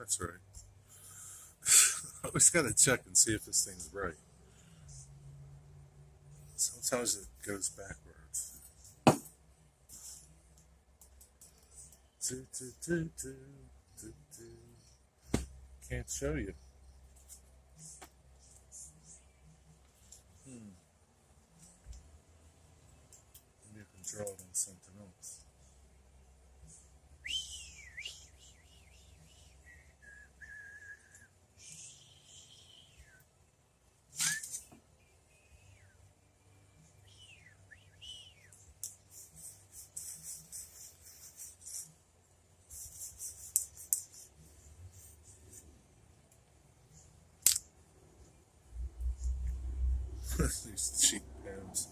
That's right. I always got to check and see if this thing's right. Sometimes it goes backwards. Do, do, do, do, do, do. Can't show you. Hmm. Maybe you can draw it on something else. These cheap pens.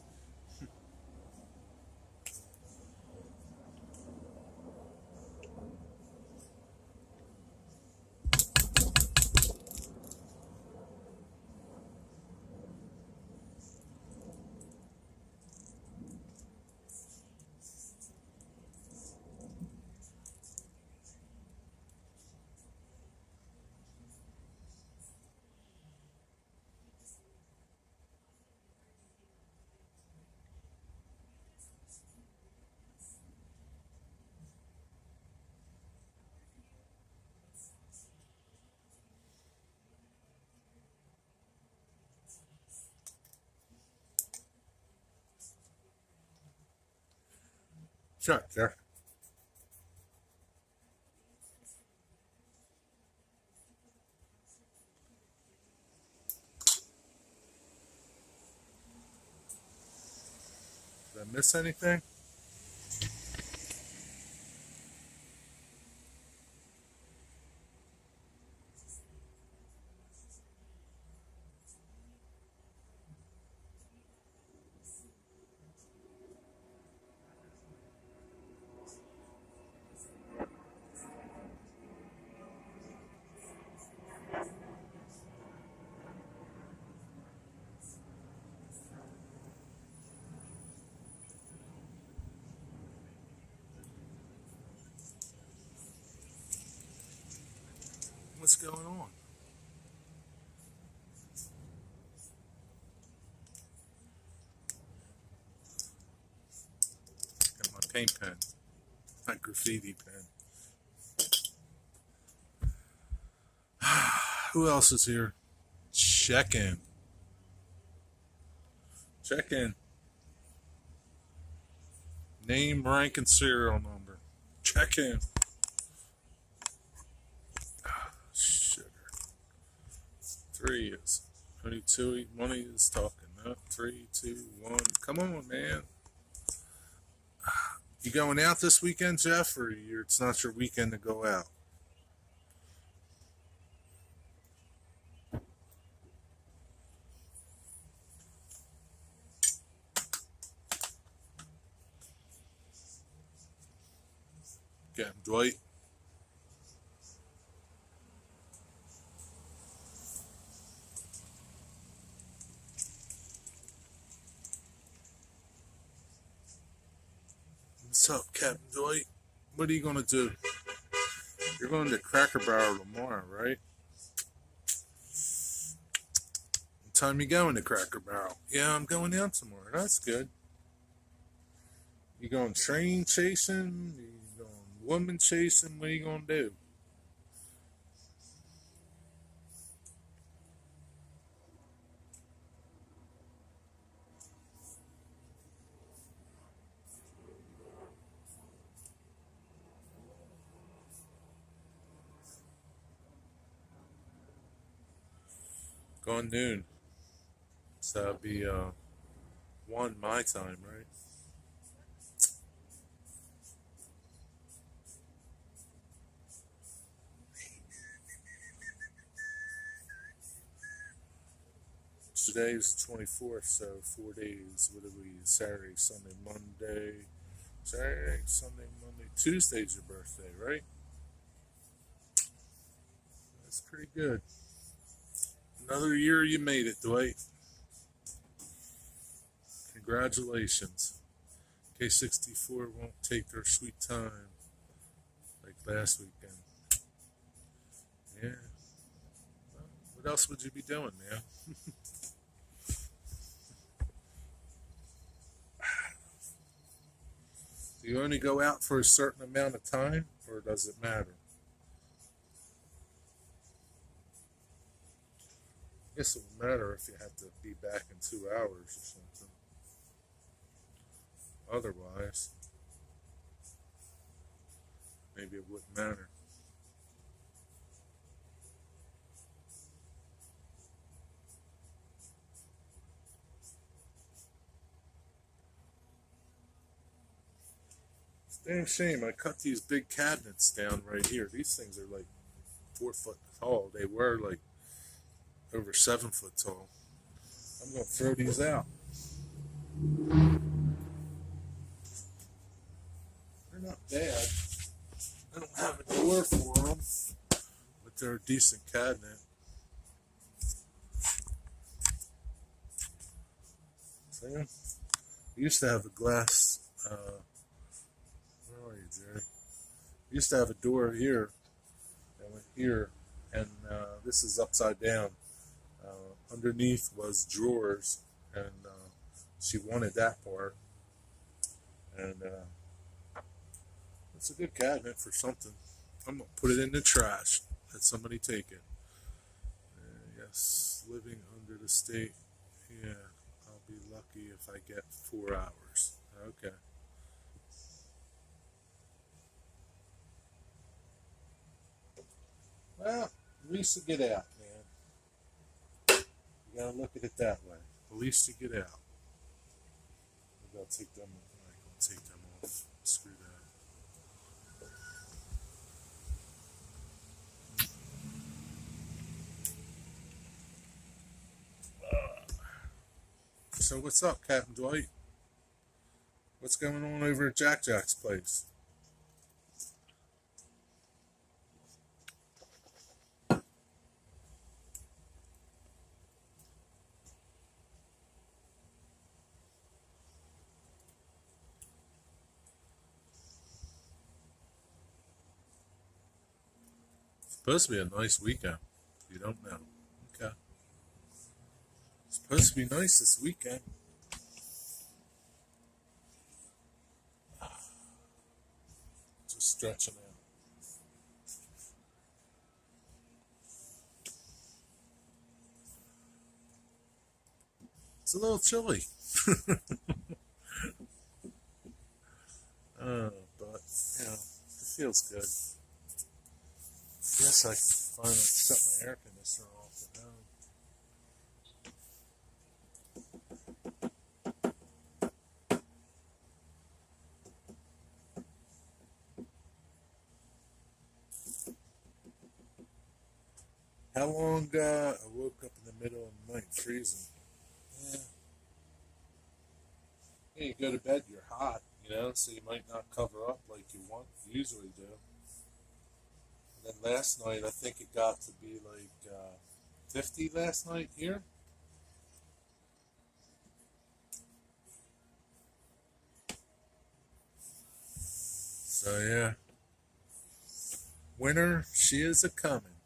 Sure, sure. Did I miss anything? What's going on? Got my paint pen, my graffiti pen. Who else is here? Check in. Check in. Name, rank, and serial number. Check in. Sugar. Three is. Only two. Money is talking. No, 3, 2, 1. Come on, man. You going out this weekend, Jeff, or it's not your weekend to go out? Okay, Dwight. What's up, Captain Dwight? What are you gonna do? You're going to Cracker Barrel tomorrow, right? What time you going to Cracker Barrel? Yeah, I'm going out tomorrow. That's good. You going train chasing? You going woman chasing? What are you gonna do? Going noon. So that'll be 1 my time, right? Today's the 24th, so 4 days. What are we? Saturday, Sunday, Monday. Saturday, Sunday, Monday. Tuesday's your birthday, right? That's pretty good. Another year you made it, Dwight. Congratulations. K64 won't take their sweet time like last weekend. What else would you be doing, man? Do you only go out for a certain amount of time, or does it matter? I guess it would matter if you have to be back in 2 hours or something. Otherwise, maybe it wouldn't matter. It's a damn shame. I cut these big cabinets down right here. These things are like 4 foot tall. They were like over 7 foot tall. I'm gonna throw these out. They're not bad. I don't have a door for them, but they're a decent cabinet. So yeah, I used to have a glass. Where are you, Jerry? I used to have a door here that went here, and this is upside down. Underneath was drawers, and she wanted that part. And it's a good cabinet for something. I'm gonna put it in the trash. Let somebody take it. Yes, living under the state. Yeah, I'll be lucky if I get 4 hours. Okay. Well, at least you get out, man. You gotta look at it that way. At least you get out. Maybe I'll take them. I'll take them off. Screw that. So what's up, Captain Dwight? What's going on over at Jack Jack's place? It's supposed to be a nice weekend. You don't know. Okay. It's supposed to be nice this weekend. Just stretching out. It's a little chilly. But, you know, it feels good. Yes, I can finally shut my air conditioner off at home. How long, I woke up in the middle of the night freezing. Yeah. Yeah, you go to bed, you're hot, so you might not cover up like you usually do. And then last night, I think it got to be like 50 last night here. So yeah, winter, she is a coming.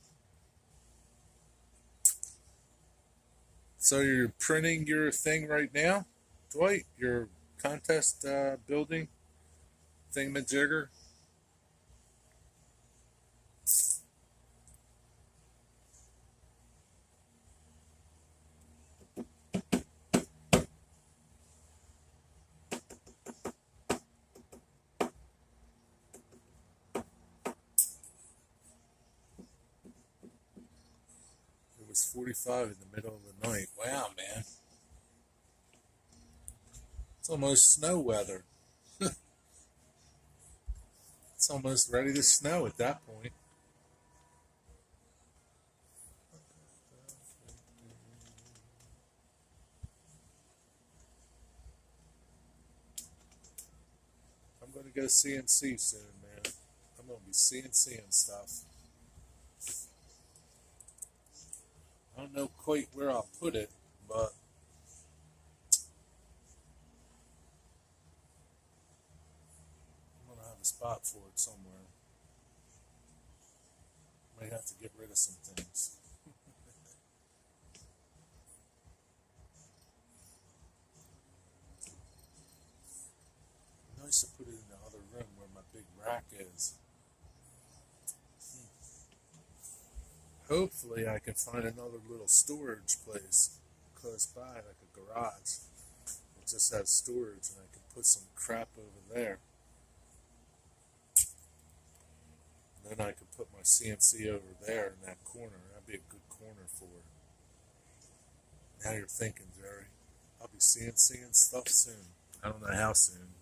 So you're printing your thing right now, Dwight? Your contest building thingamajigger? It was 45 in the middle of the night. Wow, man. It's almost snow weather. It's almost ready to snow at that point. I'm going to go CNC soon, man. I'm going to be CNCing stuff. I don't know quite where I'll put it, but I'm going to have a spot for it somewhere. Might have to get rid of some things. is. Hopefully I can find another little storage place close by, like a garage. It just has storage and I can put some crap over there. And then I could put my CNC over there in that corner. That'd be a good corner for it. Now you're thinking, Jerry. I'll be CNCing stuff soon. I don't know how soon,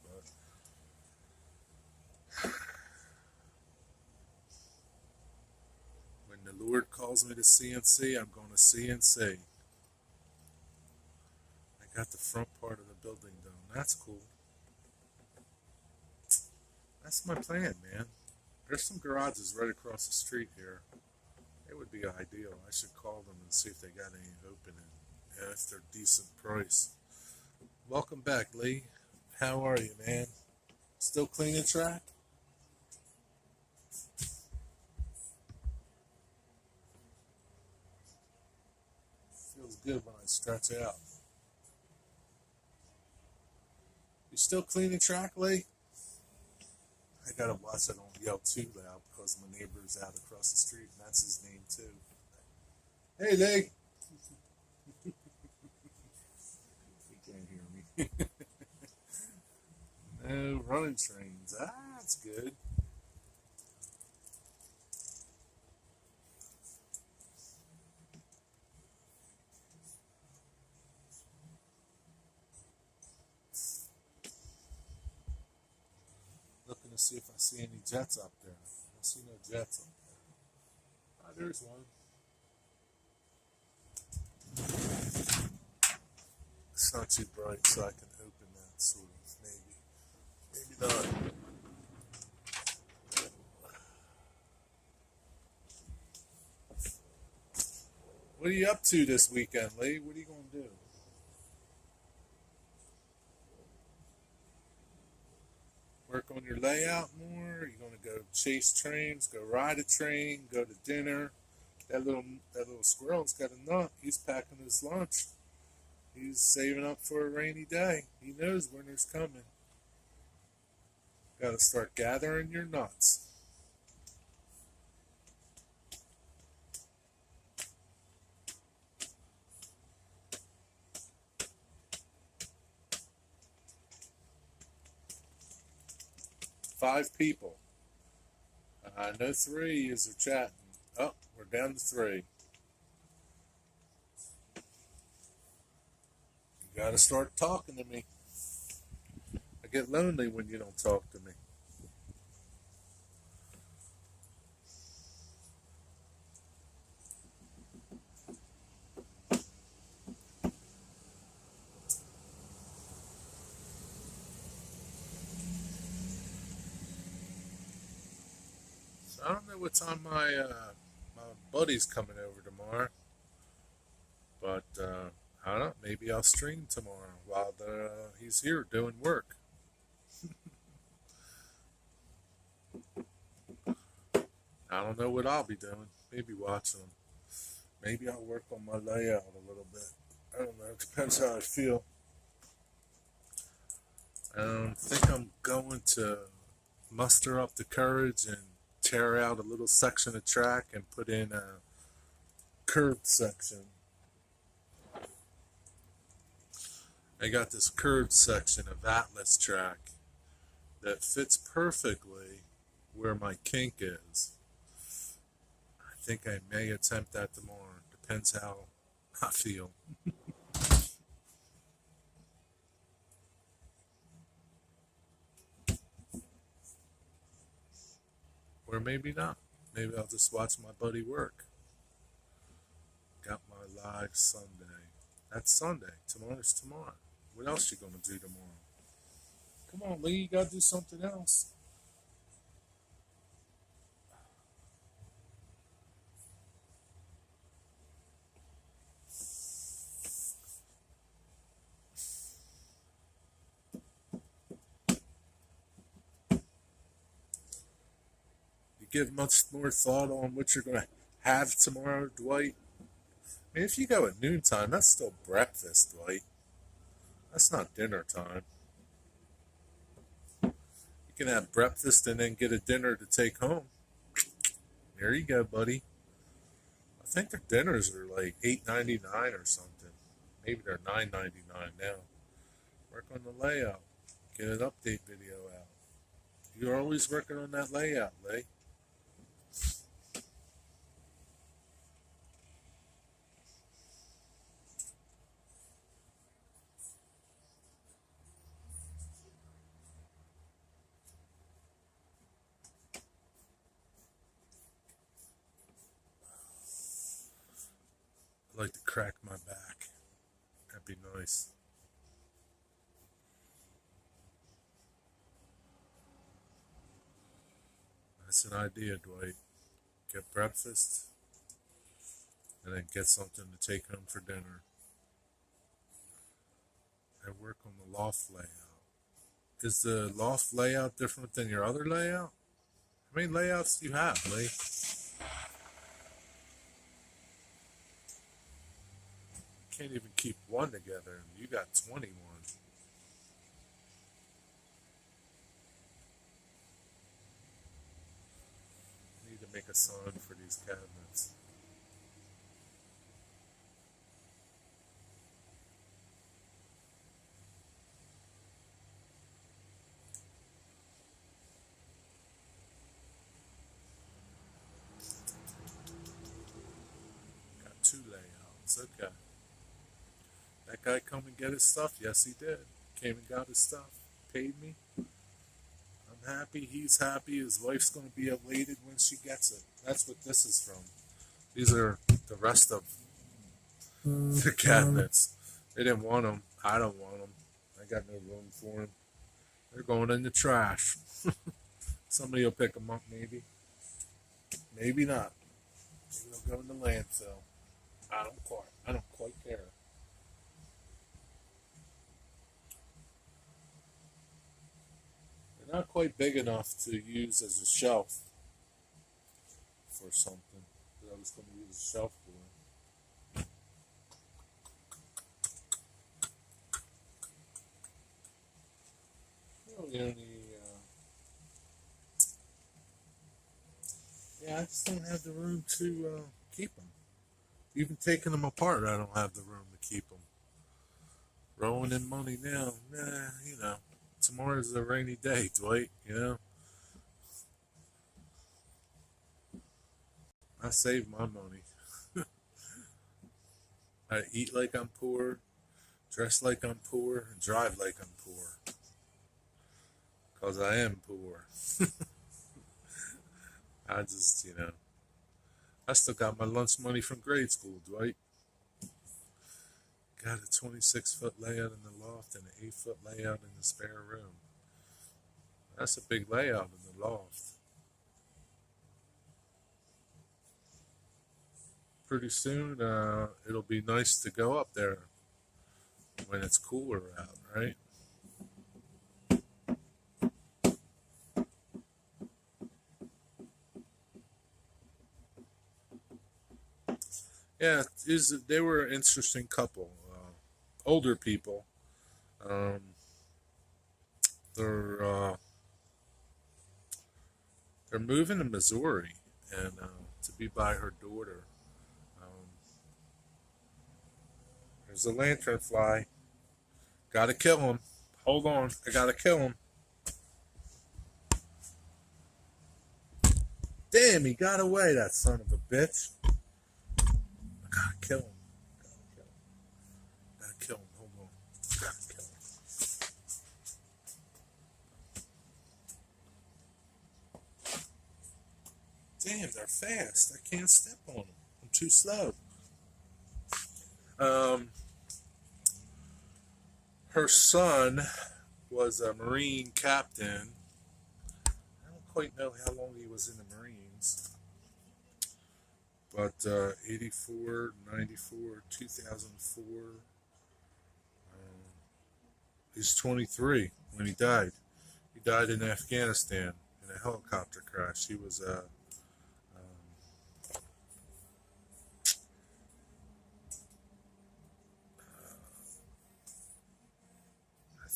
but when the Lord calls me to CNC, I'm going to CNC. I got the front part of the building done. That's cool. That's my plan, man. There's some garages right across the street here. It would be ideal. I should call them and see if they got any opening. Yeah, if they're decent price. Welcome back, Lee. How are you, man? Still cleaning track? Feels good when I stretch out. You still cleaning track, Lee? I gotta watch I don't yell too loud because my neighbor's out across the street and that's his name too. Hey, Lee! He can't hear me. No running trains. Ah, that's good. Looking to see if I see any jets up there. I don't see no jets up there. Ah, there's one. It's not too bright, so I can open that sort of, maybe. Maybe not. What are you up to this weekend, Lee? What are you going to do? Work on your layout more? Are you going to go chase trains, go ride a train, go to dinner? That little squirrel's got a nut. He's packing his lunch. He's saving up for a rainy day. He knows winter's coming. Got to start gathering your nuts. Five people. No three is are chatting. Oh, we're down to three. You gotta start talking to me. I get lonely when you don't talk to me. So I don't know what time my buddy's coming over tomorrow, but I don't know. Maybe I'll stream tomorrow while he's here doing work. I don't know what I'll be doing. Maybe watching him. Maybe I'll work on my layout a little bit. I don't know. It depends how I feel. I think I'm going to muster up the courage and tear out a little section of track and put in a curved section. I got this curved section of Atlas track that fits perfectly where my kink is. I think I may attempt that tomorrow. Depends how I feel. Or maybe not. Maybe I'll just watch my buddy work. Got my live Sunday. That's Sunday. Tomorrow's tomorrow. What else you gonna do tomorrow? Come on, Lee, you gotta do something else. You give much more thought on what you're gonna have tomorrow, Dwight? I mean, if you go at noontime, that's still breakfast, Dwight. That's not dinner time. You You can have breakfast and then get a dinner to take home. There you go, buddy. I think their dinners are like $8.99 or something. Maybe they're $9.99 now. Work on the layout. Get an update video out. You're always working on that layout, Lay. I'd like to crack my back. That'd be nice. That's an idea, Dwight. Get breakfast and then get something to take home for dinner. And work on the loft layout. Is the loft layout different than your other layout? How many layouts do you have, Lee? Can't even keep one together. You got 21. Need to make a sign for these cabinets. Got two layouts. Okay. That guy come and get his stuff? Yes, he did. Came and got his stuff. Paid me. I'm happy. He's happy. His wife's going to be elated when she gets it. That's what this is from. These are the rest of the cabinets. They didn't want them. I don't want them. I got no room for them. They're going in the trash. Somebody will pick them up, maybe. Maybe not. Maybe they'll go in the landfill. I don't quite care. They're not quite big enough to use as a shelf for something that I was going to use a shelf for. Really only, yeah, I just don't have the room to keep them. Even taking them apart, I don't have the room to keep them. Rolling in money now, nah, you know. Tomorrow's a rainy day, Dwight, you know. I save my money. I eat like I'm poor, dress like I'm poor, and drive like I'm poor. Because I am poor. I just, I still got my lunch money from grade school, Dwight. Got a 26-foot layout in the loft and an 8-foot layout in the spare room. That's a big layout in the loft. Pretty soon, it'll be nice to go up there when it's cooler out, right? Yeah, they were an interesting couple. Older people. Um, they're they're moving to Missouri and to be by her daughter. Um, there's a lantern fly. Gotta kill him. Hold on, I gotta kill him. Damn, he got away, that son of a bitch. I gotta kill him. Gotta kill him. Hold on. Gotta kill him. Damn, they're fast. I can't step on them. I'm too slow. Um, her son was a Marine captain. I don't quite know how long he was in the Marines. But 84, 94, 2004. He's 23 when he died. He died in Afghanistan in a helicopter crash. He was I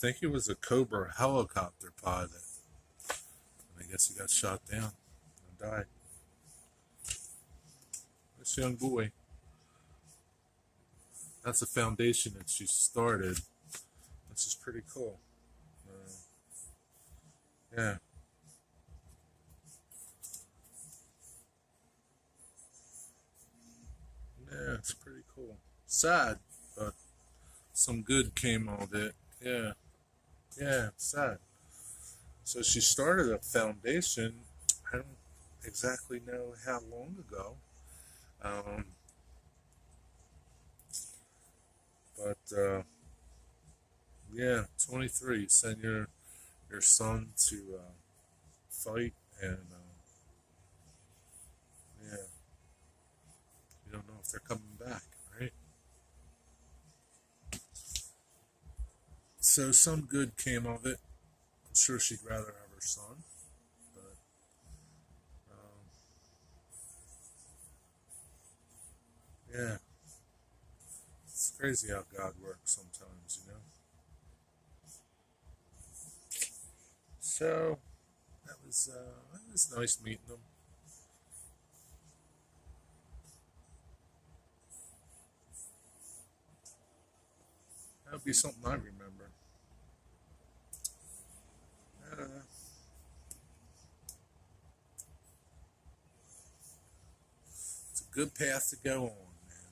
think he was a Cobra helicopter pilot. guess he got shot down and died. This young boy. That's a foundation that she started, which is pretty cool. Uh, yeah. Yeah, it's pretty cool. Sad, but some good came of it. Yeah. Yeah, sad. So she started a foundation. I don't exactly know how long ago. Um, but yeah, 23. Send your son to fight, and yeah, you don't know if they're coming back, right? So some good came of it. I'm sure she'd rather have her son, but um, yeah, it's crazy how God works sometimes, you know. So that was nice meeting them. That would be something I remember. Uh, it's a good path to go on, man.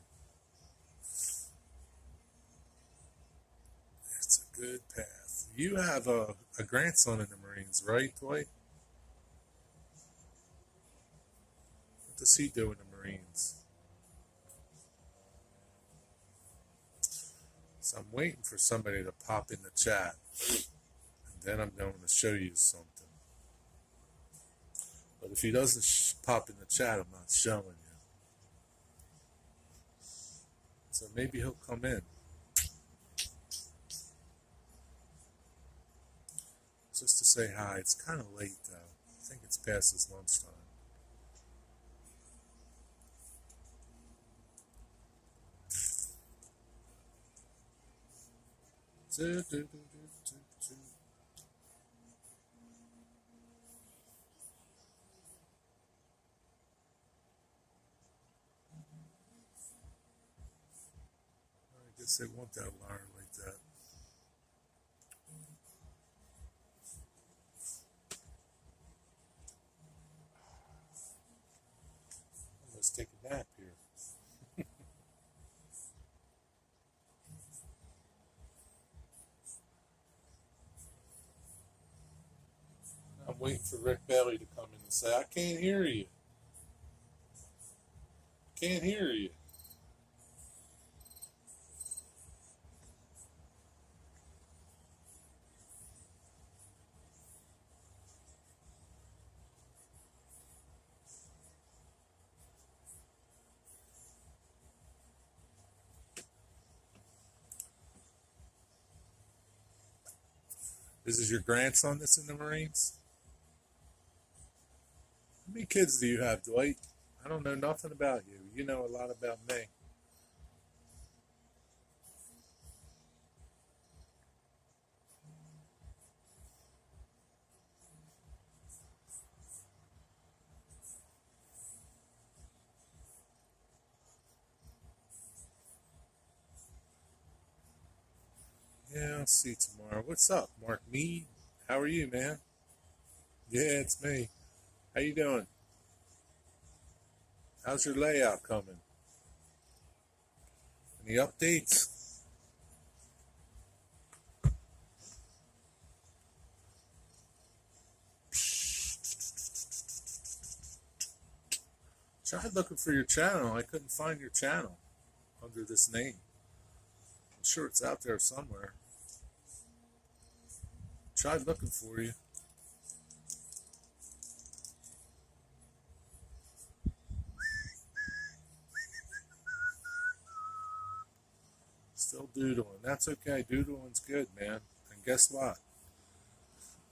It's a good path. You have a grandson in the Marines, right, Dwight? What does he do in the Marines? So I'm waiting for somebody to pop in the chat, and then I'm going to show you something. But if he doesn't pop in the chat, I'm not showing you. So maybe he'll come in. Just to say hi. It's kind of late, though. I think it's past his lunchtime. Do, do, do, do, do. I guess they want that wire like that. Let's take a nap here. I'm waiting for Rick Bailey to come in and say, I can't hear you. Can't hear you. This is your grandson that's in the Marines? How many kids do you have, Dwight? I don't know nothing about you. You know a lot about me. Yeah, I'll see you tomorrow. What's up, Mark Mead? How are you, man? Yeah, it's me. How you doing? How's your layout coming? Any updates? Tried looking for your channel. I couldn't find your channel under this name. I'm sure it's out there somewhere. Tried looking for you. Still doodling. That's okay. Doodling's good, man. And guess what?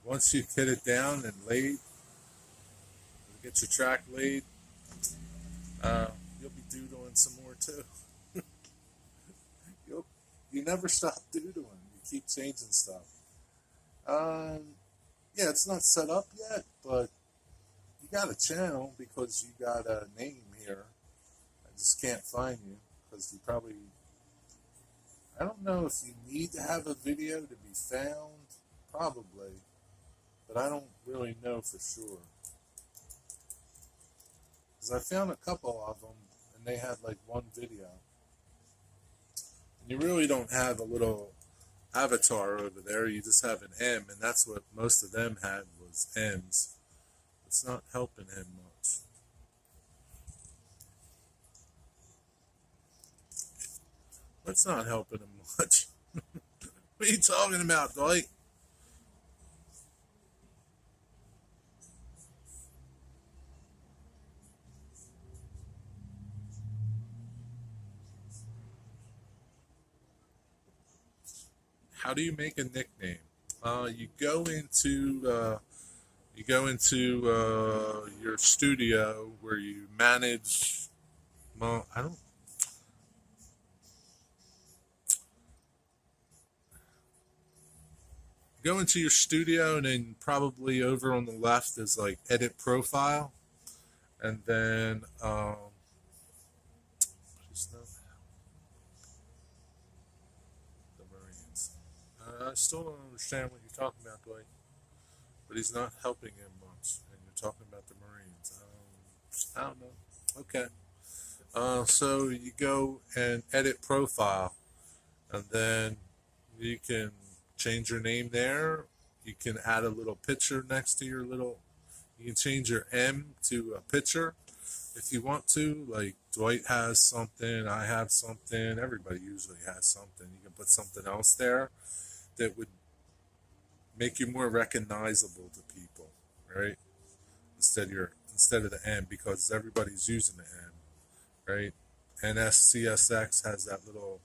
Once you get it down and laid, get your track laid, you'll be doodling some more too. You never stop doodling. You keep changing stuff. Yeah, it's not set up yet, but You got a channel because you got a name here. I just can't find you because you probably. I don't know if you need to have a video to be found. Probably. But I don't really know for sure. Because I found a couple of them and they had like one video. And you really don't have a little avatar over there. You just have an M, and that's what most of them had was M's. It's not helping him much. It's not helping him much. What are you talking about, Dwight? How do you make a nickname? You go into your studio where you manage. Well, I don't go into your studio, and then probably over on the left is like edit profile, and then just the Marines. I still don't understand what you're talking about, Dwight. But he's not helping him much, and you're talking about the Marines. I don't know. Okay. So you go and edit profile, and then you can change your name there. You can add a little picture next to your little. You can change your M to a picture if you want to. Like Dwight has something, I have something. Everybody usually has something. You can put something else there that would make you more recognizable to people, right? Instead of the M, because everybody's using the M, right? NSCSX has that little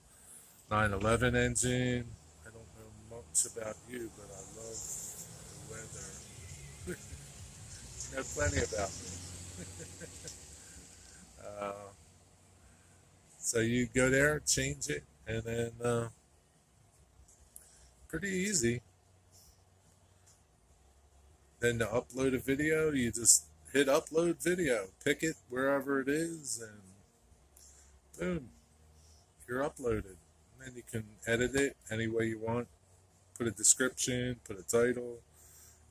911 engine. I don't know much about you, but I love the weather. You know plenty about me. Uh, so you go there, change it, and then pretty easy. Then to upload a video, you just hit upload video, pick it wherever it is, and boom, you're uploaded. And then you can edit it any way you want, put a description, put a title.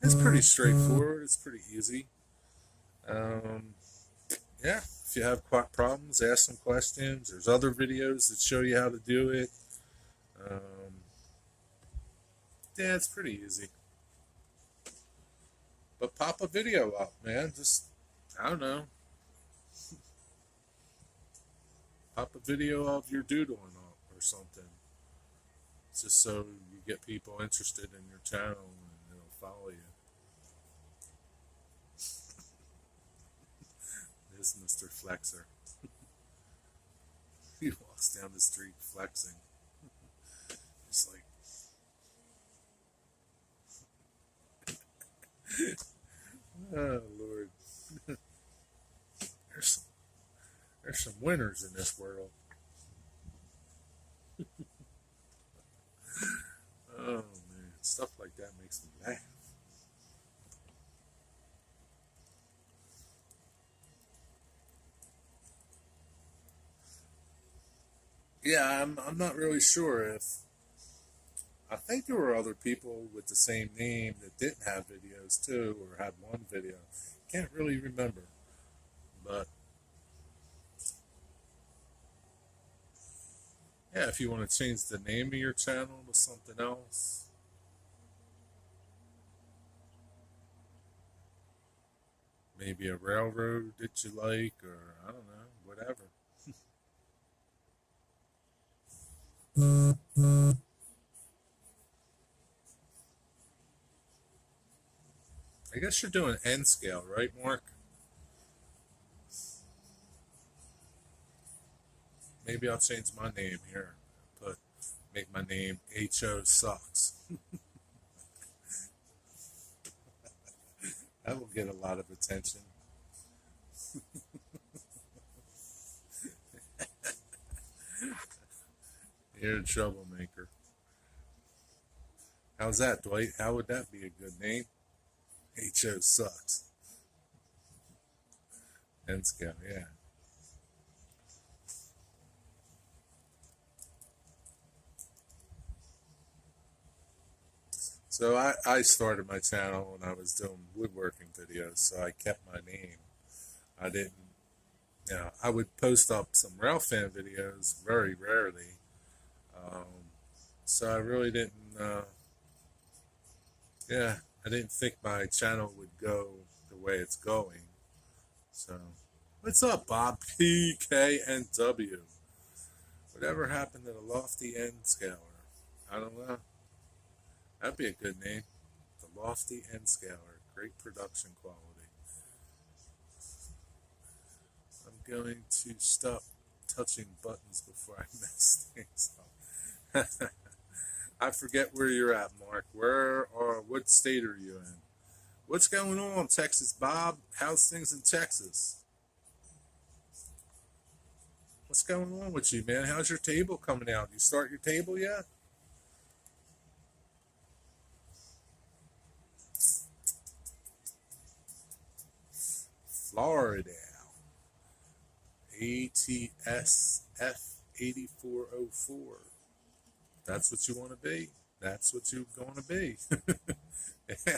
It's pretty straightforward, it's pretty easy. Um, yeah, if you have problems, ask some questions. There's other videos that show you how to do it. Um, yeah, it's pretty easy. But pop a video up, man. Just, I don't know, pop a video of your doodling up or something. Just so you get people interested in your channel and they'll follow you. This Mr. Flexer. He walks down the street flexing. It's like, oh Lord. There's some, there's some winners in this world. Oh man, stuff like that makes me laugh. Yeah, I'm not really sure if. I think there were other people with the same name that didn't have videos too, or had one video. Can't really remember. But yeah, if you want to change the name of your channel to something else, maybe a railroad that you like, or I don't know, whatever. I guess you're doing N scale, right, Mark? Maybe I'll change my name here. Put make my name HO Sucks. That will get a lot of attention. You're a troublemaker. How's that, Dwight? How would that be a good name? HO Sucks. N scale, yeah. So I started my channel when I was doing woodworking videos, so I kept my name. I didn't, I would post up some rail fan videos very rarely. Um, so I really didn't, yeah, I didn't think my channel would go the way it's going. So, what's up, Bob PKNW? Whatever happened to the Lofty N Scaler? I don't know. That'd be a good name. The Lofty N Scaler. Great production quality. I'm going to stop touching buttons before I mess things up. I forget where you're at, Mark. Where or what state are you in? What's going on, Texas, Bob? How's things in Texas? What's going on with you, man? How's your table coming out? You start your table yet? Florida. ATSF 8404. That's what you want to be. That's what you're going to be. Yeah.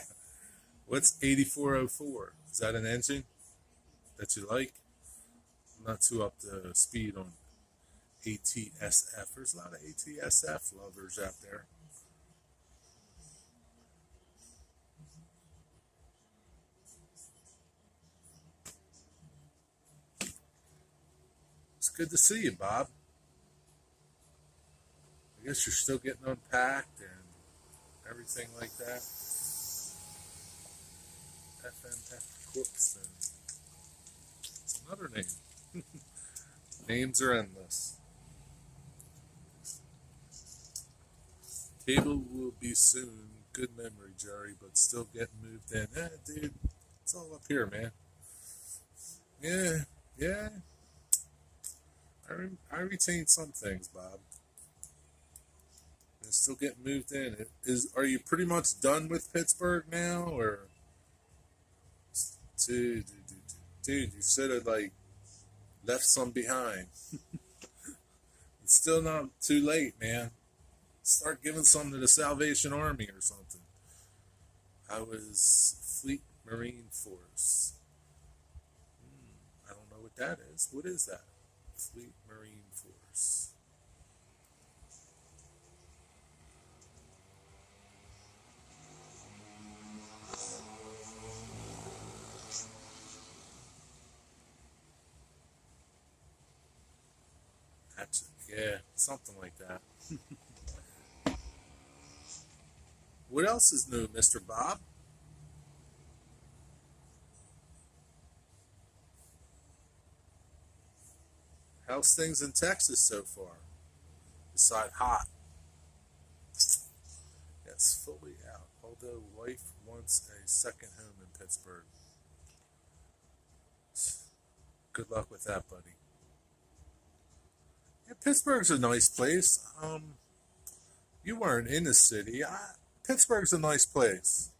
What's 8404? Is that an engine that you like? I'm not too up to speed on ATSF. There's a lot of ATSF lovers out there. It's good to see you, Bob. I guess you're still getting unpacked and everything like that. FNF Corpston. It's another name. Names are endless. Table will be soon. Good memory, Jerry, but still getting moved in. Dude, it's all up here, man. Yeah, yeah. I retain some things, Bob. And still getting moved in. Are you pretty much done with Pittsburgh now, or dude, you should have like left some behind. It's still not too late, man. Start giving some to the Salvation Army or something. I was Fleet Marine Force. I don't know what that is. What is that? Fleet Marine Force. That's, yeah, something like that. What else is new, Mr. Bob? How's things in Texas so far? Beside hot. Yes, fully out. Although wife wants a second home in Pittsburgh. Good luck with that, buddy. Yeah, Pittsburgh's a nice place. You weren't in the city. Pittsburgh's a nice place.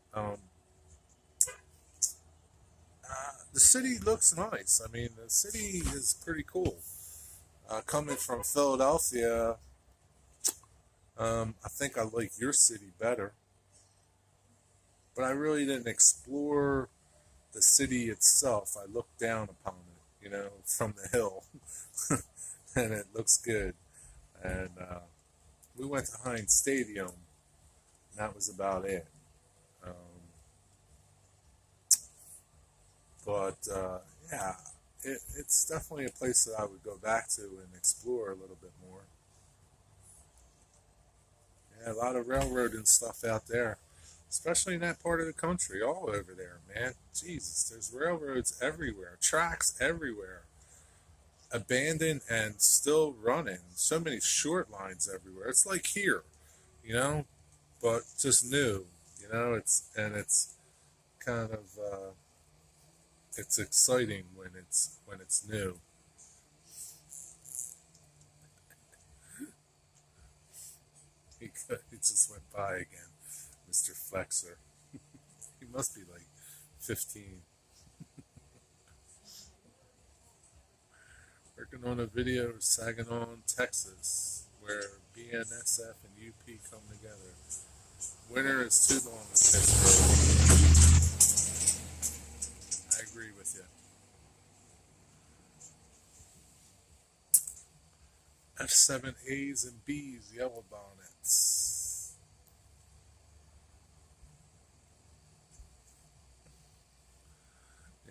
The city looks nice. I mean, the city is pretty cool. Coming from Philadelphia, I think I like your city better. But I really didn't explore the city itself. I looked down upon it, from the hill, and it looks good. And we went to Heinz Stadium, and that was about it. Um, but yeah, it's definitely a place that I would go back to and explore a little bit more. Yeah, a lot of railroad and stuff out there, especially in that part of the country, all over there, man. Jesus, there's railroads everywhere, tracks everywhere, abandoned and still running. So many short lines everywhere. It's like here, you know, but just new. It's kind of it's exciting when it's new. He just went by again, Mr. Flexer. He must be like 15. Working on a video of Saginaw, Texas, where BNSF and UP come together. Winter is too long in Pittsburgh. I agree with you. F7A's and B's, yellow bonnets.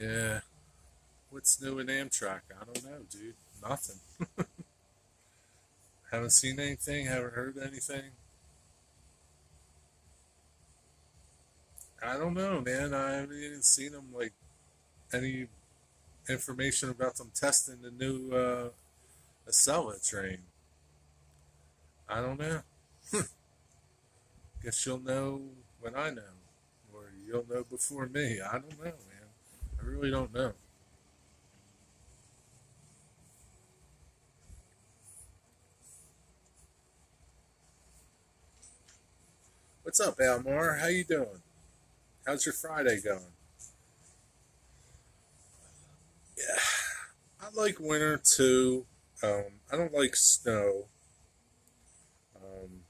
Yeah. What's new in Amtrak? I don't know, dude. Nothing. Haven't seen anything, haven't heard anything. I don't know, man. I haven't even seen them, like, any information about them testing the new Acela train. I don't know. Guess you'll know when I know. Or you'll know before me. I don't know, man. I really don't know. What's up, Almar? How you doing? How's your Friday going? Yeah, I like winter too. I don't like snow. Um,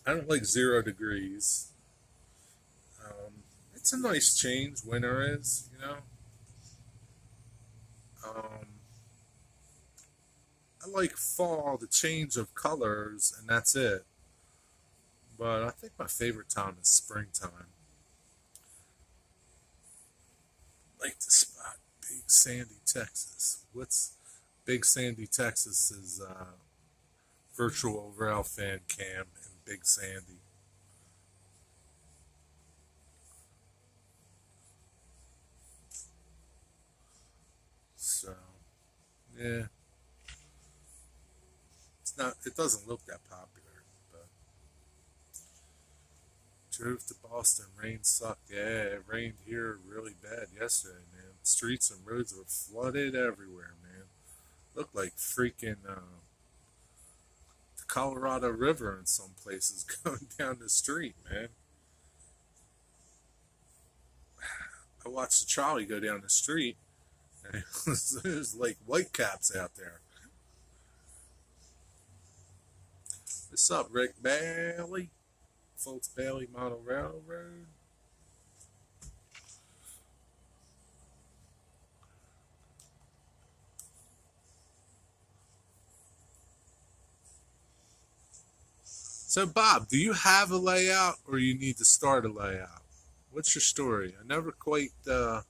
I don't like 0 degrees. It's a nice change. Winter is. Um, I like fall, the change of colors, and that's it. But I think my favorite time is springtime. I like to spot Big Sandy, Texas. What's Big Sandy, Texas is virtual rail fan cam in Big Sandy. So yeah, it's not. It doesn't look that popular, but drove to Boston. Rain sucked. Yeah, it rained here really bad yesterday, man. Streets and roads were flooded everywhere, man. Looked like freaking the Colorado River in some places going down the street, man. I watched the trolley go down the street, and it was like white caps out there. What's up, Rick Bailey? Fultz Bailey Model Railroad. So, Bob, do you have a layout or you need to start a layout? What's your story? I never quite dug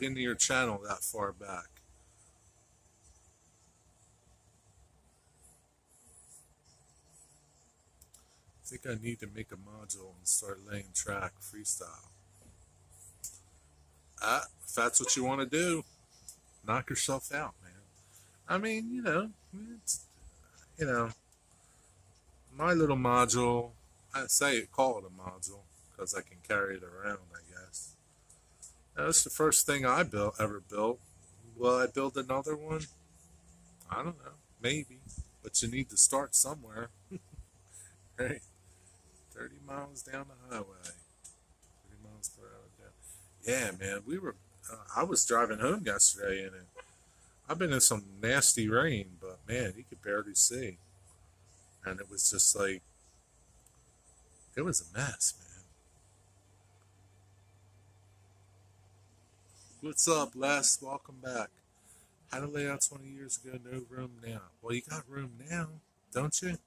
into your channel that far back. I think I need to make a module and start laying track freestyle. If that's what you want to do, knock yourself out, man. I mean, you know, my little module, I say call it a module because I can carry it around, I guess. That's the first thing I ever built. Will I build another one? I don't know. Maybe. But you need to start somewhere, right? 30 miles down the highway. 30 miles per hour down. Yeah, man. I was driving home yesterday and I've been in some nasty rain, but man, you could barely see. And it was just like, it was a mess, man. What's up, Les? Welcome back. Had a layout 20 years ago, no room now. Well, you got room now, don't you? You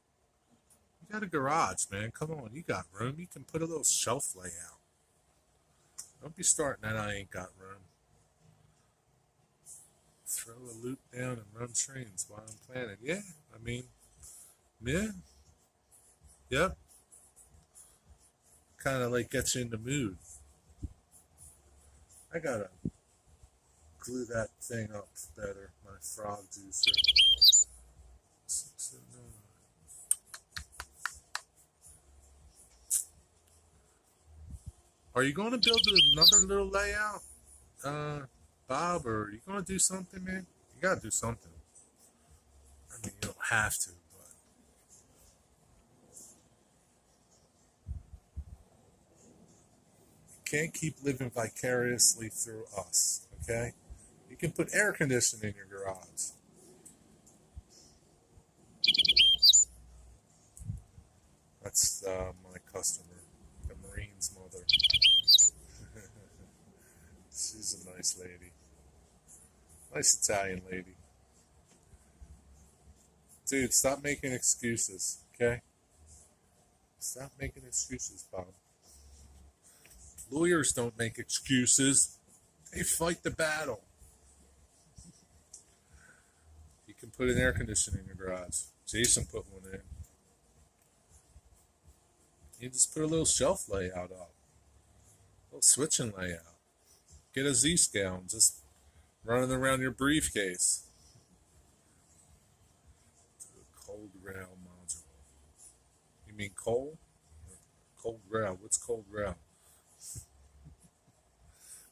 got a garage, man. Come on, you got room. You can put a little shelf layout. Don't be starting that I ain't got room. Throw a loop down and run trains while I'm planning. Yeah, I mean, yeah, yep. Kind of like gets you in the mood. I gotta glue that thing up better. My frog juicer. 609. Are you going to build another little layout, uh, Bob, or are you going to do something, man? You got to do something. I mean, you don't have to, but can't keep living vicariously through us, okay? You can put air conditioning in your garage. That's my customer, the Marine's mother. She's a nice lady. Nice Italian lady. Dude, stop making excuses, okay? Stop making excuses, Bob. Lawyers don't make excuses. They fight the battle. You can put an air conditioner in your garage. Jason put one in. You just put a little shelf layout up. A little switching layout. Get a Z-scale and just run it around your briefcase. Cold rail module. You mean coal? Cold rail. What's cold rail?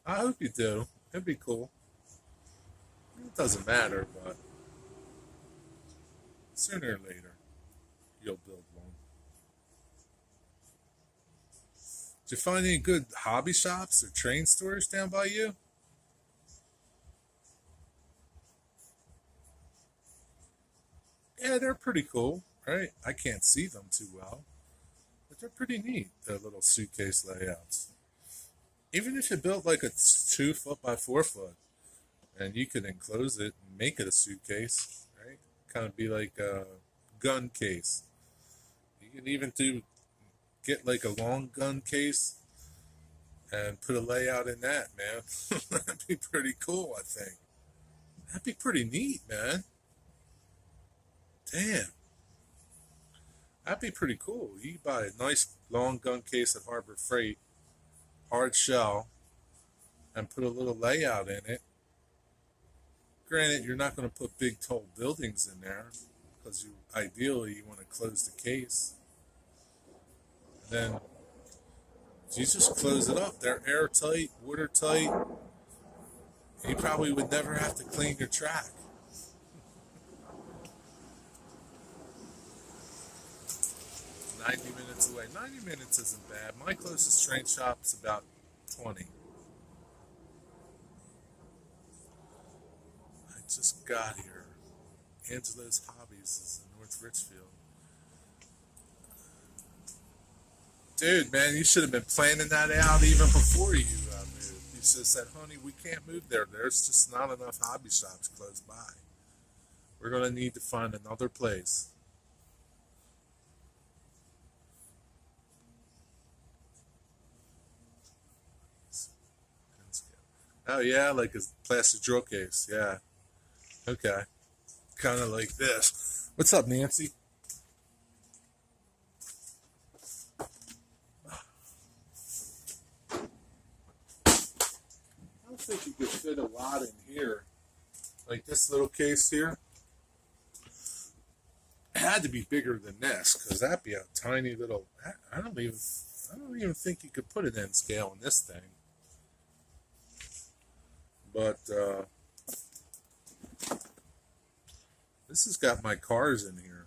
I hope you do. It'd be cool. It doesn't matter, but sooner or later, you'll build one. Did you find any good hobby shops or train stores down by you? Yeah, they're pretty cool, right? I can't see them too well, but they're pretty neat, their little suitcase layouts. Even if you built like a 2 foot by 4 foot, and you could enclose it and make it a suitcase, right? Kind of be like a gun case. You can even get like a long gun case and put a layout in that, man. That'd be pretty cool, I think. That'd be pretty neat, man. Damn. That'd be pretty cool. You could buy a nice long gun case at Harbor Freight, hard shell, and put a little layout in it. Granted, you're not going to put big tall buildings in there because ideally you want to close the case. And then you just close it up. They're airtight, watertight. You probably would never have to clean your track. $90 away. 90 minutes isn't bad. My closest train shop is about 20. I just got here. Angela's Hobbies is in North Richfield. Dude, man, you should have been planning that out even before you moved. You should have said, honey, we can't move there. There's just not enough hobby shops close by. We're going to need to find another place. Oh, yeah, like a plastic drill case. Yeah. Okay. Kind of like this. What's up, Nancy? I don't think you could fit a lot in here. Like this little case here. It had to be bigger than this, because that'd be a tiny little. I don't even think you could put an end scale in this thing. But this has got my cars in here.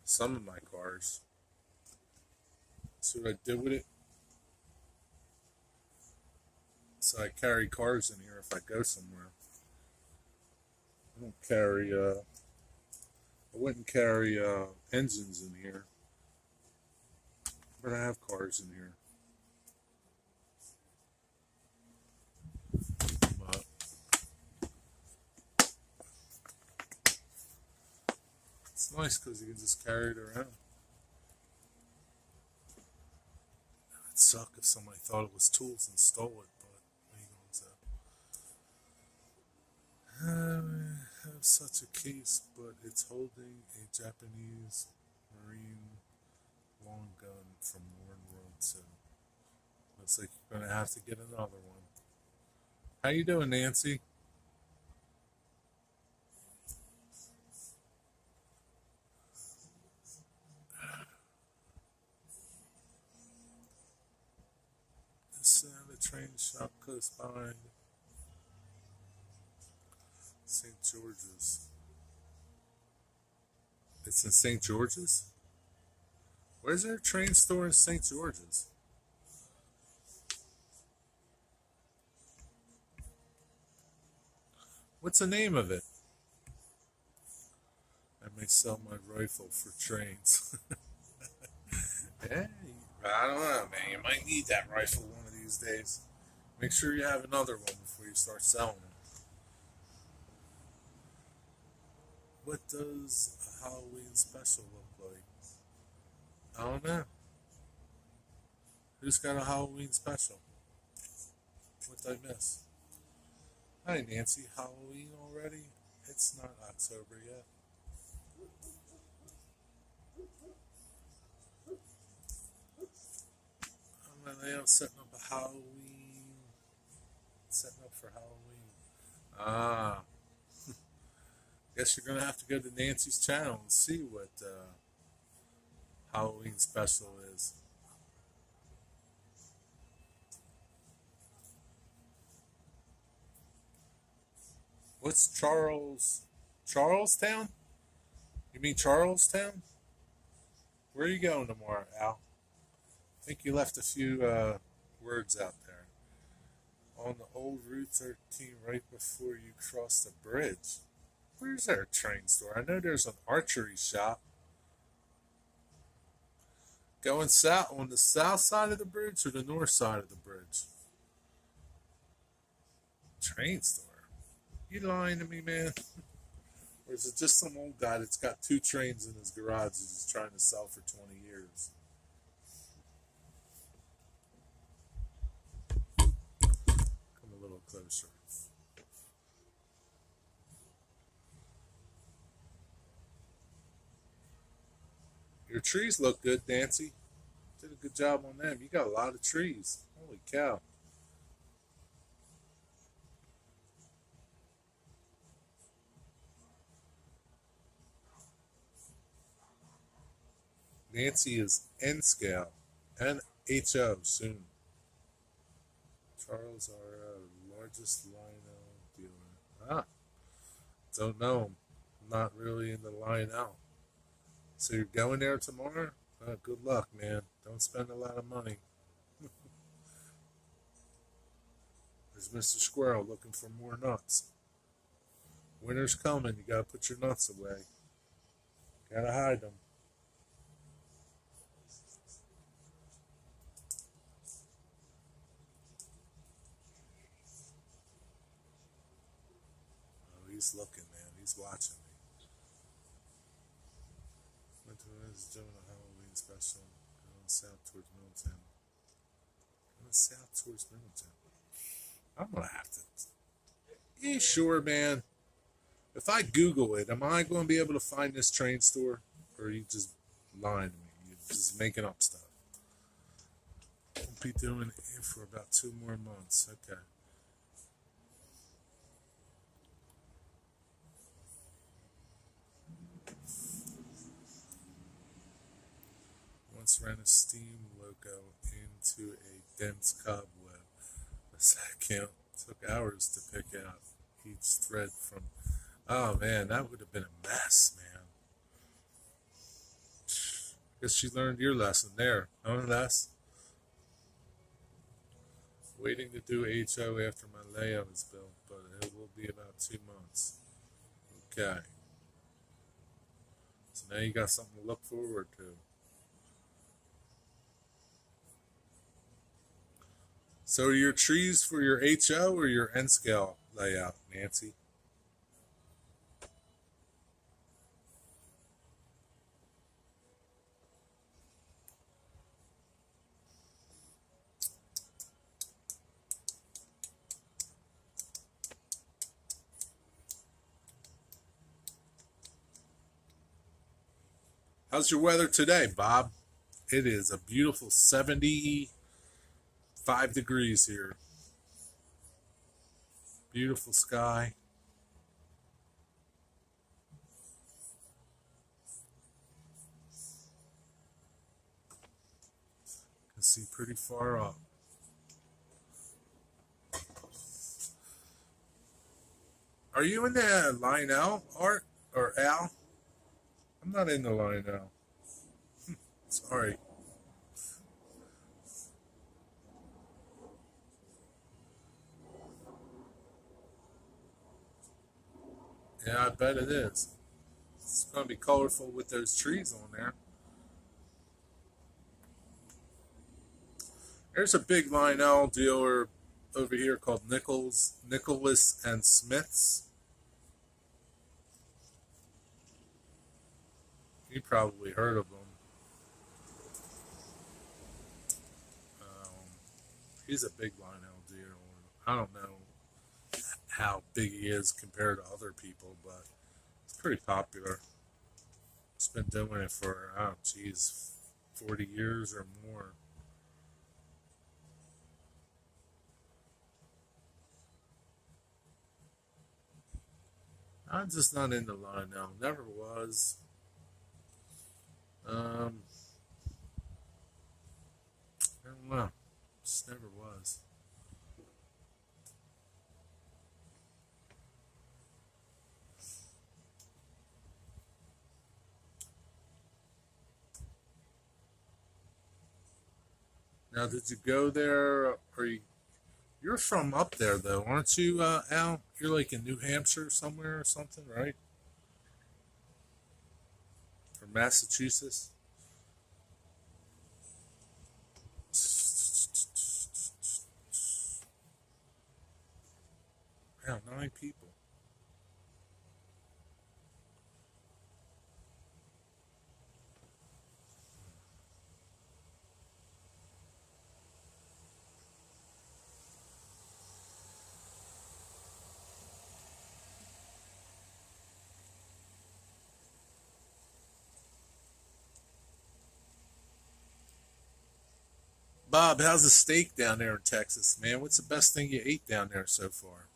Some of my cars. See what I did with it? So I carry cars in here if I go somewhere. I don't carry, I wouldn't carry engines in here. But I have cars in here. But it's nice because you can just carry it around. It'd suck if somebody thought it was tools and stole it, but what are you going to say? I have such a case, but it's holding a Japanese Marine long gun from World 2. Looks like you're going to have to get another one. How you doing, Nancy? This the train shop close by St. George's. It's in St. George's? Where's there a train store in St. George's? What's the name of it? I may sell my rifle for trains. Yeah, I don't know, man. You might need that rifle one of these days. Make sure you have another one before you start selling them. What does a Halloween special look like? I don't know. Who's got a Halloween special? What did I miss? Hi, Nancy. Halloween already? It's not October yet. I'm setting up a Halloween. Setting up for Halloween. Ah, guess you're gonna have to go to Nancy's channel and see what Halloween special is. What's Charlestown? You mean Charlestown? Where are you going tomorrow, Al? I think you left a few words out there. On the old Route 13, right before you cross the bridge. Where's our train store? I know there's an archery shop. Going south on the south side of the bridge or the north side of the bridge? Train store? You lying to me, man? Or is it just some old guy that's got two trains in his garage that he's trying to sell for 20 years? Come a little closer. Your trees look good, Nancy. Did a good job on them. You got a lot of trees. Holy cow. Nancy is N scale. NHO soon. Charles, our largest Lionel dealer. Ah, don't know him. Not really in the Lionel. So you're going there tomorrow? Good luck, man. Don't spend a lot of money. There's Mr. Squirrel looking for more nuts. Winter's coming. You gotta put your nuts away. Gotta hide them. Oh, he's looking, man. He's watching me. Went to his doing a Halloween special. Going south towards Middletown. Going south towards Middletown. I'm gonna have to. You sure, man? If I Google it, am I going to be able to find this train store? Or are you just lying to me? You're just making up stuff. Won't be doing it for about 2 more months. Okay. Once ran a steam loco into a dense cobweb. The sack count took hours to pick out each thread from. Oh man, that would have been a mess, man. Guess she learned your lesson there, huh, Les? Waiting to do HO after my layout is built, but it will be about 2 months. Okay. So now you got something to look forward to. So are your trees for your HO or your N scale layout, Nancy? How's your weather today, Bob? It is a beautiful 75 degrees here. Beautiful sky. Can see pretty far up. Are you in the Lionel, Art or Al? I'm not in the Lionel. Sorry. Yeah, I bet it is. It's going to be colorful with those trees on there. There's a big Lionel dealer over here called Nicholas and Smiths. You probably heard of them. Um, he's a big Lionel dealer. I don't know how big he is compared to other people, but it's pretty popular. He's been doing it for, oh, geez, 40 years or more. I'm just not into Lionel. Never was. Um, I don't know. Just never was. Now, did you go there, or you're from up there though, aren't you, Al? You're like in New Hampshire somewhere or something, right? Or Massachusetts? Yeah, 9 people. Bob, how's the steak down there in Texas, man? What's the best thing you ate down there so far?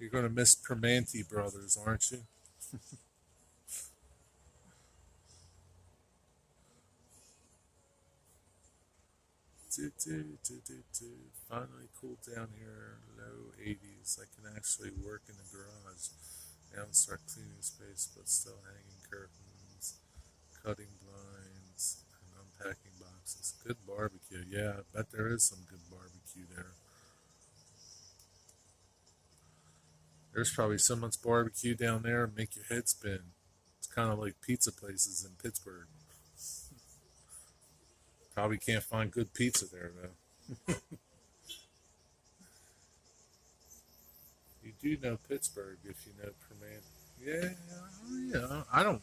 You're gonna miss Permanente Brothers, aren't you? Finally cooled down here, low 80s. I can actually work in the garage. Now and start cleaning space, but still hanging curtains, cutting blinds, and unpacking boxes. Good barbecue. Yeah, I bet there is some good barbecue there. There's probably someone's barbecue down there and make your head spin. It's kind of like pizza places in Pittsburgh. Probably can't find good pizza there though. You do know Pittsburgh if you know Perman. Yeah, yeah. I don't.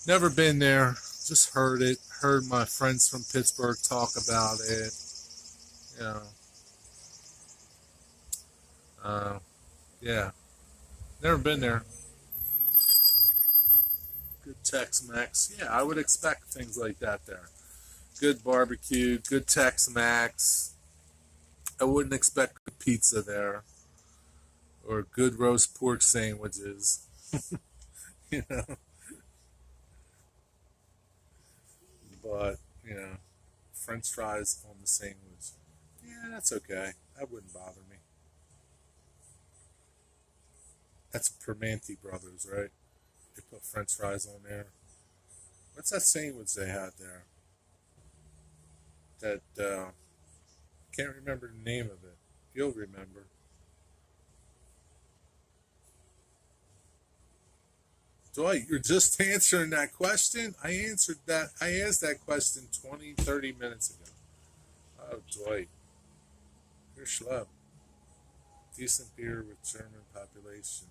Never been there. Just heard it. Heard my friends from Pittsburgh talk about it. You know. Uh, yeah. Never been there. Good Tex-Mex. Yeah, I would expect things like that there. Good barbecue. Good Tex-Mex. I wouldn't expect good pizza there or good roast pork sandwiches. You know. But French fries on the sandwich. Yeah, that's okay. That wouldn't bother me. That's Permanente Brothers, right? They put French fries on there. What's that sandwich they had there? That can't remember the name of it. You'll remember. Dwight, you're just answering that question? I answered that. I asked that question 20, 30 minutes ago. Oh, Dwight, you're slow. Decent beer with German population.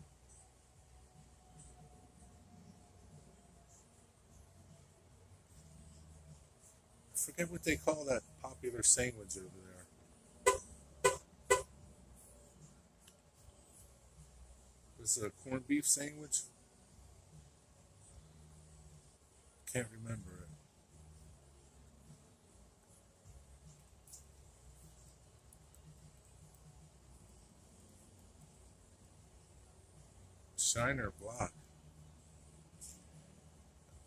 I forget what they call that popular sandwich over there. Was it a corned beef sandwich? Can't remember it. Shiner Block.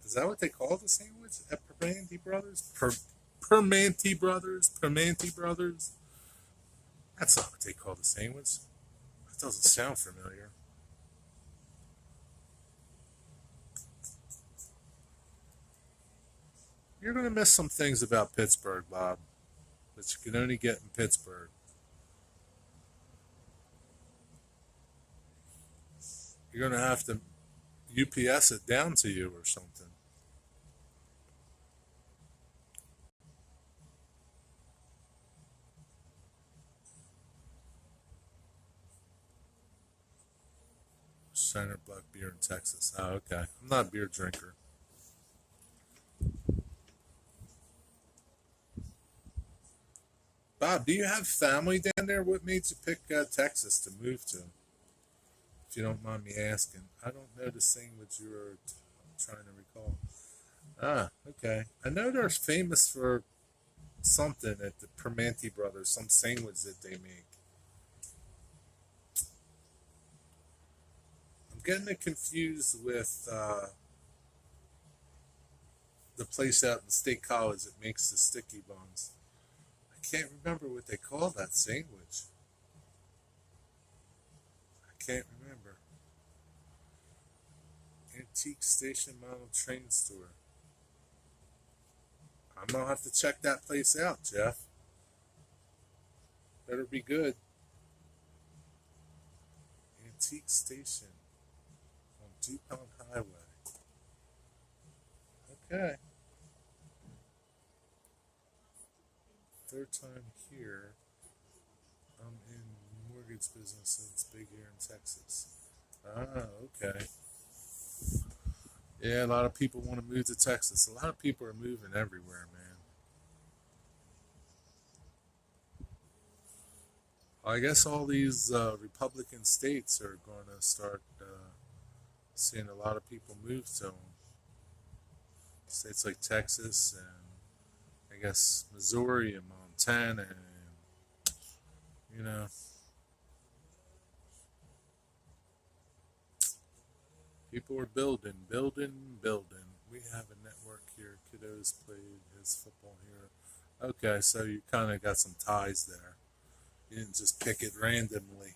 Is that what they call the sandwich at Permanente Brothers? Permanente Brothers? Permanente Brothers? That's not what they call the sandwich. That doesn't sound familiar. You're going to miss some things about Pittsburgh, Bob, that you can only get in Pittsburgh. You're going to have to UPS it down to you or something. Shiner Black beer in Texas. Oh, okay. I'm not a beer drinker. Bob, do you have family down there? What made you pick Texas to move to? If you don't mind me asking. I don't know the sandwich you were trying to recall. Ah, okay. I know they're famous for something at the Permanente Brothers, some sandwich that they make. I'm getting it confused with the place out in State College that makes the sticky buns. I can't remember what they call that sandwich. I can't remember. Antique Station Model Train Store. I'm gonna have to check that place out, Jeff. Better be good. Antique Station on DuPont Highway. Okay. Third time here. I'm in mortgage business and it's big here in Texas. Ah, okay. Yeah, a lot of people want to move to Texas. A lot of people are moving everywhere, man. I guess all these Republican states are going to start seeing a lot of people move to them. States like Texas and I guess Missouri and Montana and you know people are building, building, building. We have a network here. Kiddos played his football here. Okay, so you kind of got some ties there. You didn't just pick it randomly.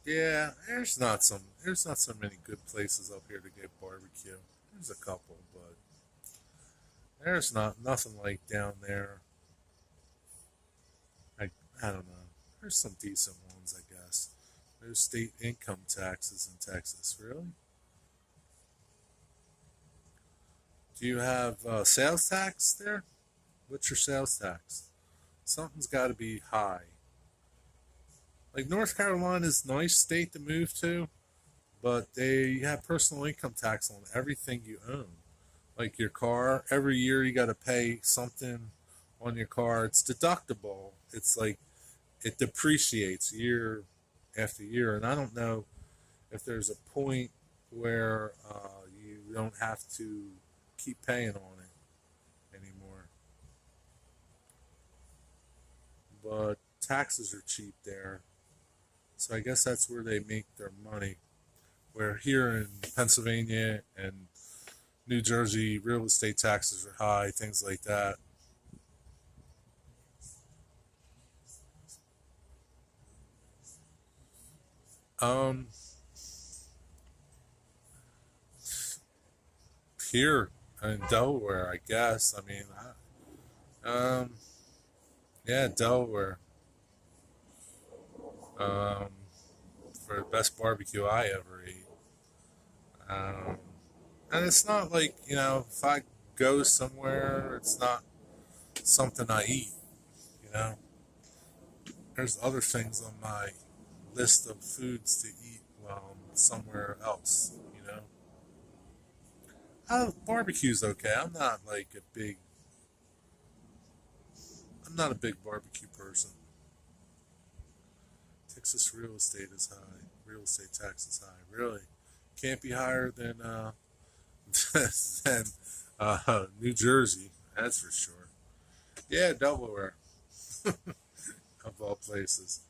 Yeah, there's not so many good places up here to get barbecue. There's a couple, but there's not nothing like down there. I I don't know. There's some decent ones, I guess. There's state income taxes in Texas. Really? Do you have sales tax there? What's your sales tax? Something's got to be high. Like North Carolina's a nice state to move to, but they have personal income tax on everything you own. Like your car, every year you got to pay something on your car. It's deductible. It's like it depreciates year after year, and I don't know if there's a point where you don't have to keep paying on it anymore. But taxes are cheap there, so I guess that's where they make their money. Where here in Pennsylvania and New Jersey, real estate taxes are high, things like that. Um, Here in Delaware, I guess. I mean, yeah, Delaware. Um, for the best barbecue I ever ate. Um, and it's not like if I go somewhere, it's not something I eat. You know, there's other things on my list of foods to eat while I'm somewhere else. Barbecue's okay. I'm not a big barbecue person. Texas real estate is high. Real estate tax is high. Really, can't be higher than than New Jersey. That's for sure. Yeah, Delaware, of all places.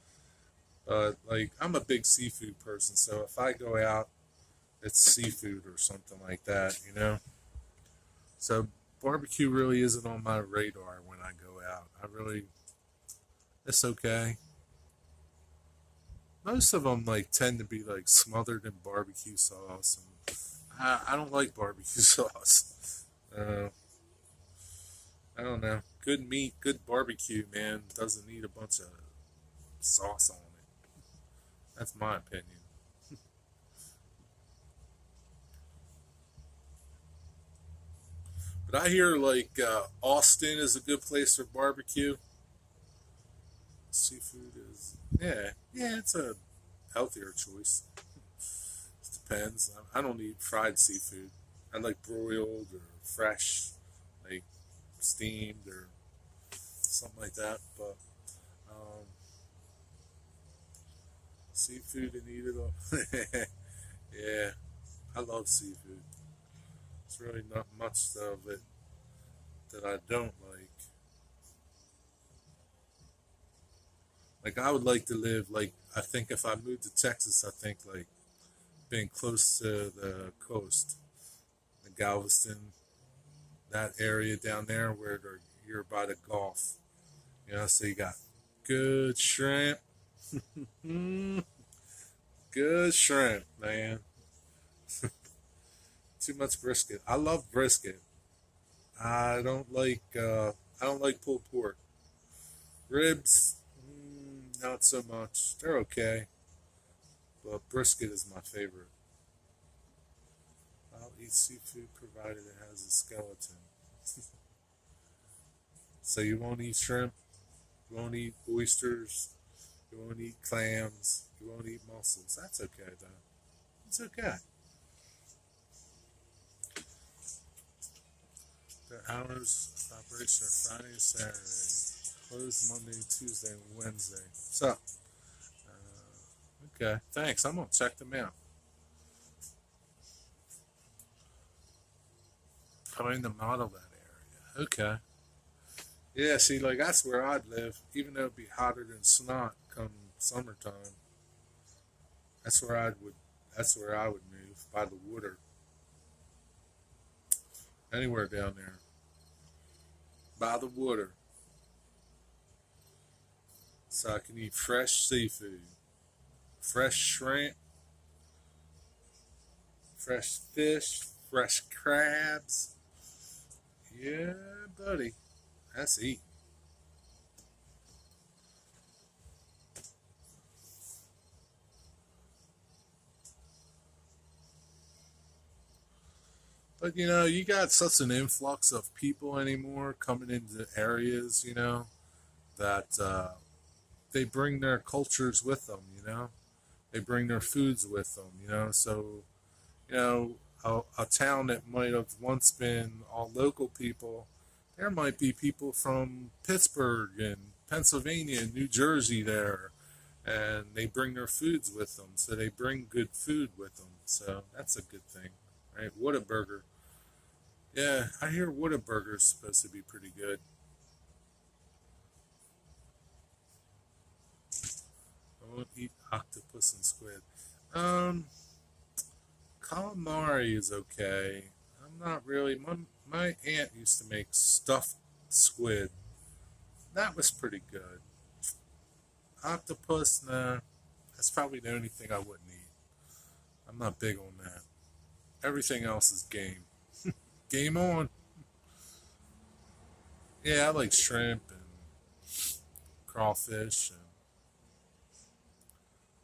But like, I'm a big seafood person, so if I go out, it's seafood or something like that, you know. So barbecue really isn't on my radar when I go out. It's okay. Most of them like tend to be like smothered in barbecue sauce, and I don't like barbecue sauce. Uh, I don't know. Good meat, good barbecue, man, doesn't need a bunch of sauce on it. That's my opinion. But I hear like Austin is a good place for barbecue. Seafood is, yeah, it's a healthier choice. It depends. I don't eat fried seafood. I like broiled or fresh, like steamed or something like that. But um, seafood and eat it all. Yeah, I love seafood. It's really not much of it that I don't like. Like I would like to live like I think if I moved to Texas, I think like being close to the coast, the Galveston, that area down there where you're by the Gulf. You know, so you got good shrimp, mm, good shrimp, man. Too much brisket. I love brisket. I don't like I don't like pulled pork. Ribs, not so much. They're okay, but brisket is my favorite. I'll eat seafood provided it has a skeleton. So you won't eat shrimp, you won't eat oysters, you won't eat clams, you won't eat mussels. That's okay though. It's okay. Their hours of operation are Friday and Saturday. Closed Monday, Tuesday, and Wednesday. So, okay, thanks. I'm gonna check them out. Find the model that area. Okay. Yeah, see, like that's where I'd live, even though it'd be hotter than snot come summertime. That's where I would. That's where I would move by the water, anywhere down there by the water, so I can eat fresh seafood, fresh shrimp, fresh fish, fresh crabs. Yeah, buddy, that's eat. But you know, you got such an influx of people anymore coming into areas, you know, that they bring their cultures with them, you know, they bring their foods with them, you know. So, you know, a town that might have once been all local people, there might be people from Pittsburgh and Pennsylvania and New Jersey there, and they bring their foods with them. So they bring good food with them. So that's a good thing, right? Whataburger. Yeah, I hear Whataburger's supposed to be pretty good. I won't eat octopus and squid. Um, Calamari is okay. I'm not really. My aunt used to make stuffed squid. That was pretty good. Octopus, nah. That's probably the only thing I wouldn't eat. I'm not big on that. Everything else is game. Game on. Yeah, I like shrimp and crawfish. And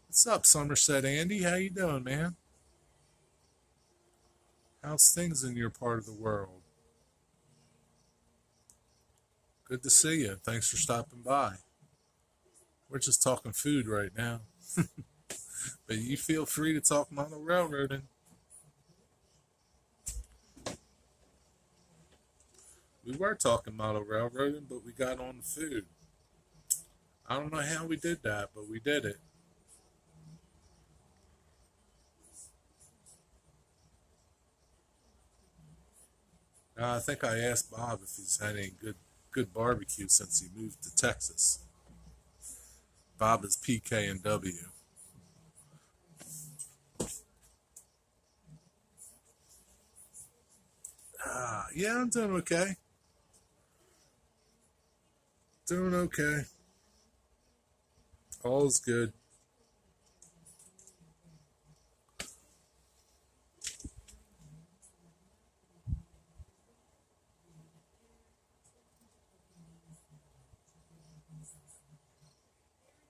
what's up, Somerset Andy? How you doing, man? How's things in your part of the world? Good to see you. Thanks for stopping by. We're just talking food right now, but you feel free to talk model railroading. We were talking model railroading, but we got on the food. I don't know how we did that, but we did it. I think I asked Bob if he's had any good barbecue since he moved to Texas. Bob is PK and W. Yeah, I'm doing okay. Doing okay. All's good.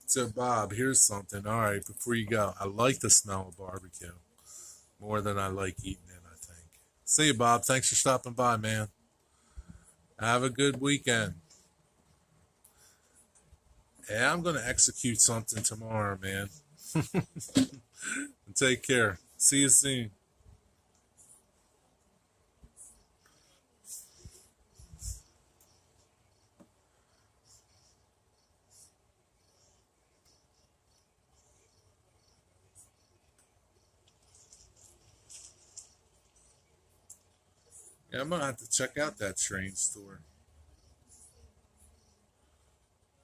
So, Bob, here's something. All right, before you go, I like the smell of barbecue more than I like eating it, I think. See you, Bob. Thanks for stopping by, man. Have a good weekend. Yeah, I'm going to execute something tomorrow, man. Take care. See you soon. Yeah, I'm going to have to check out that train store.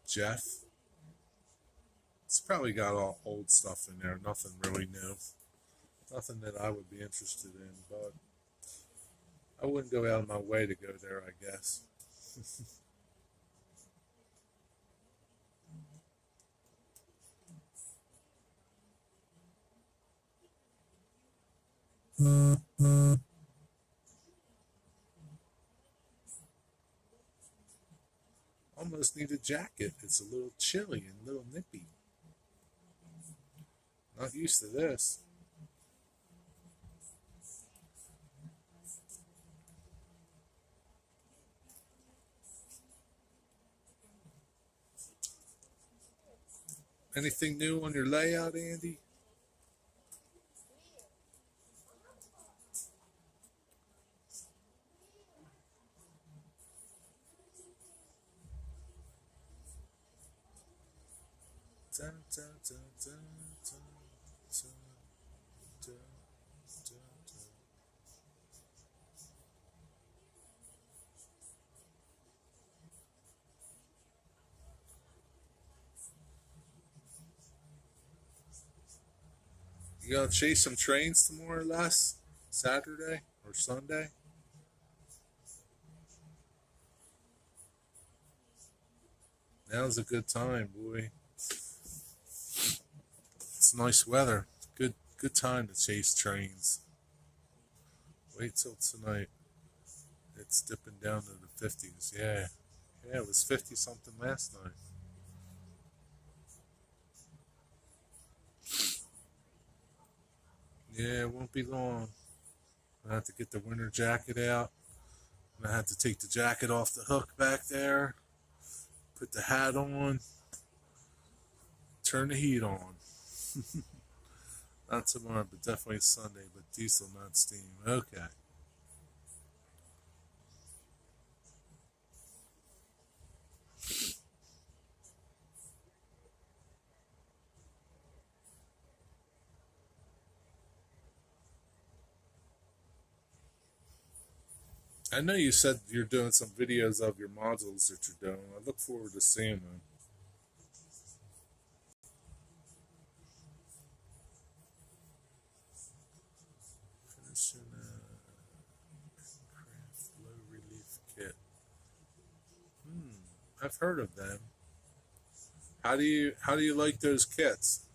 Jeff, it's probably got all old stuff in there. Nothing really new. Nothing that I would be interested in, but I wouldn't go out of my way to go there, I guess. Almost need a jacket. It's a little chilly and a little nippy. Not used to this. Anything new on your layout, Andy? Dun, dun, dun, dun, dun, dun, dun, dun, dun. You gonna chase some trains tomorrow, or less? Saturday or Sunday? Now's a good time, boy. It's nice weather. Good time to chase trains. Wait till tonight. It's dipping down to the 50s. Yeah. Yeah, it was 50 something last night. Yeah, it won't be long. I have to get the winter jacket out. And I have to take the jacket off the hook back there. Put the hat on. Turn the heat on. Not tomorrow, but definitely Sunday. But diesel, not steam. Okay. I know you said you're doing some videos of your modules that you're doing. I look forward to seeing them. Finishing a craft low relief kit. I've heard of them. How do you like those kits?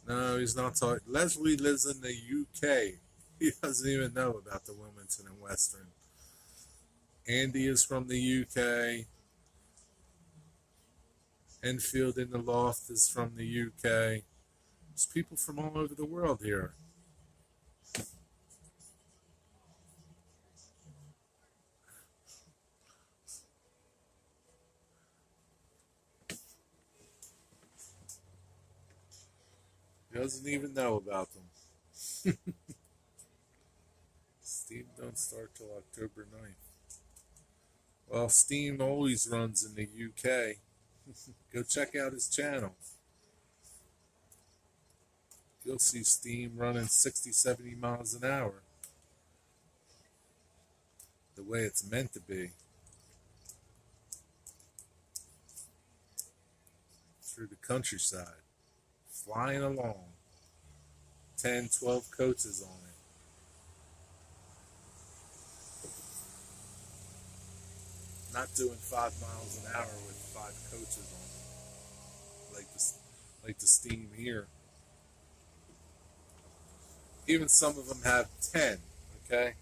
No, he's not talking. Leslie lives in the UK. He doesn't even know about the Wilmington and Western. Andy is from the UK. Enfield in the Loft is from the UK. There's people from all over the world here. He doesn't even know about them. Steam don't start till October 9th. Well, Steam always runs in the UK. Go check out his channel. You'll see Steam running 60, 70 miles an hour. The way it's meant to be. Through the countryside. Flying along. 10, 12 coaches on it. Not doing 5 miles an hour with 5 coaches on it. Like the Steam here. Even some of them have 10, okay?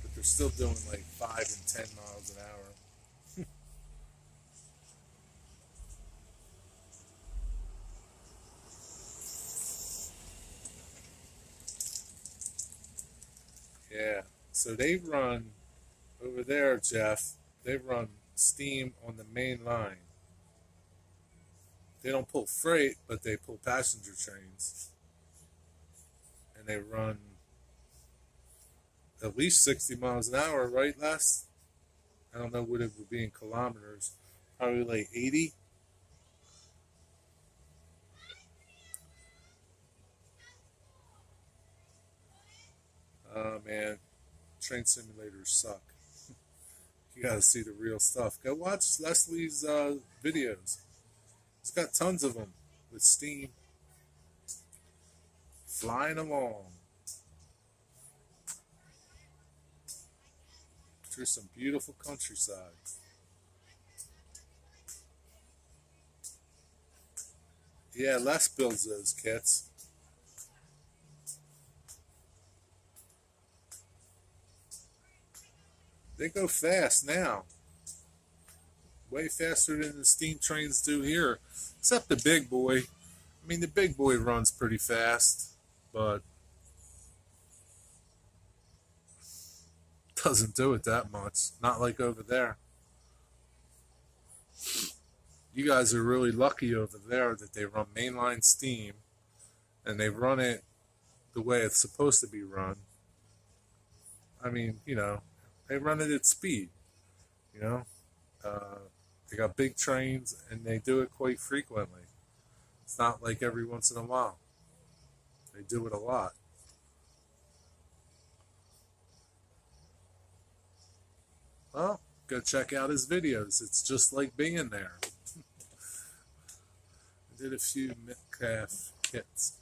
But they're still doing like 5 and 10 miles an hour. Yeah. So they run over there, Jeff. They run Steam on the main line. They don't pull freight, but they pull passenger trains. And they run at least 60 miles an hour, right, Les? I don't know what it would be in kilometers. Probably like 80. Oh, man. Train simulators suck. You gotta see the real stuff. Go watch Leslie's videos. He's got tons of them with Steam. Flying along. Through some beautiful countryside. Yeah, Les builds those kits. They go fast now. Way faster than the steam trains do here. Except the big boy. I mean, the big boy runs pretty fast, but doesn't do it that much. Not like over there. You guys are really lucky over there that they run mainline steam and they run it the way it's supposed to be run. I mean, they run it at speed, you know. They got big trains and they do it quite frequently. It's not like every once in a while. They do it a lot. Well, go check out his videos. It's just like being there. I did a few Metcalf kits.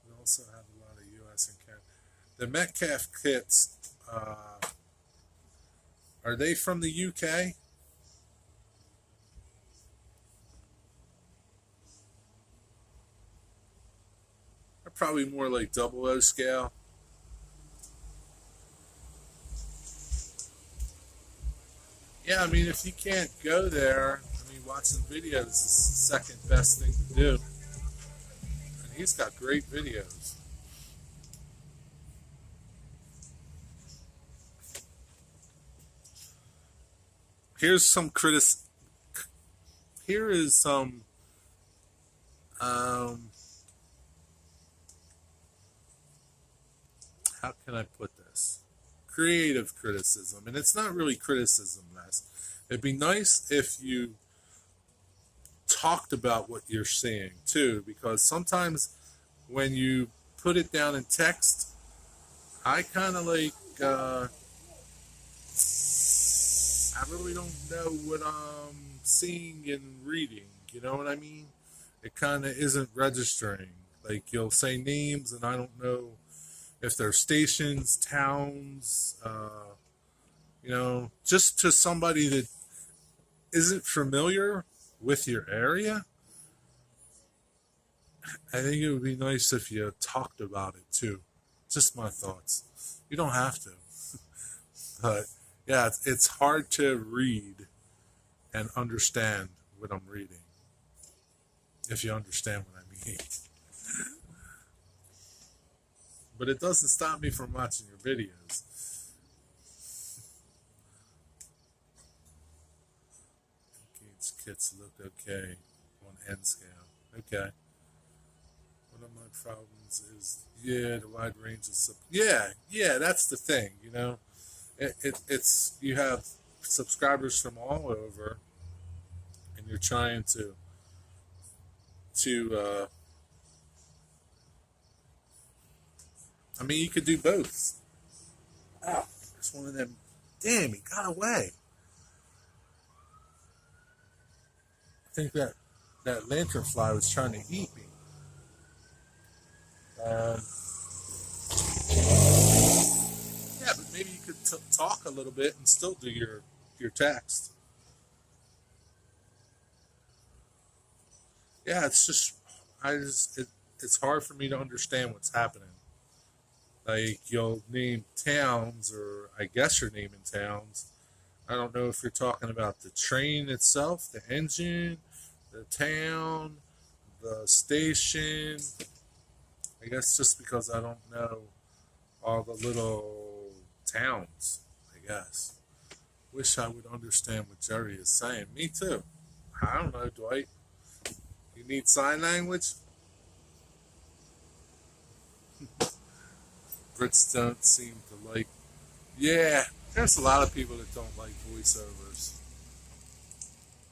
We also have a lot of U.S. and Canada. The Metcalf kits, are they from the UK? They're probably more like 00 scale. Yeah, I mean, if you can't go there, I mean, watching videos is the second best thing to do. And he's got great videos. Here's some Here is some. How can I put this? Creative criticism, and it's not really criticism, Les. It'd be nice if you talked about what you're seeing too, because sometimes when you put it down in text, I kind of like. I really don't know what I'm seeing and reading. You know what I mean? It kind of isn't registering. Like you'll say names, and I don't know if they're stations, towns. Just to somebody that isn't familiar with your area. I think it would be nice if you talked about it too. Just my thoughts. You don't have to, but yeah, it's hard to read and understand what I'm reading. If you understand what I mean. But it doesn't stop me from watching your videos. Gauge kits look okay on N scale. Okay. One of my problems is, the wide range of yeah, that's the thing, it's you have subscribers from all over, and you're trying to I mean, you could do both. Oh, it's one of them. Damn, he got away. I think that lanternfly was trying to eat me. Um, yeah, but maybe you could talk a little bit and still do your text. Yeah, it's just it's hard for me to understand what's happening. Like you'll name towns, or I guess you're naming towns. I don't know if you're talking about the train itself, the engine, the town, the station. I guess just because I don't know all the little towns, I guess. Wish I would understand what Jerry is saying. Me too. I don't know, Dwight. You need sign language? Brits don't seem to like. Yeah, there's a lot of people that don't like voiceovers.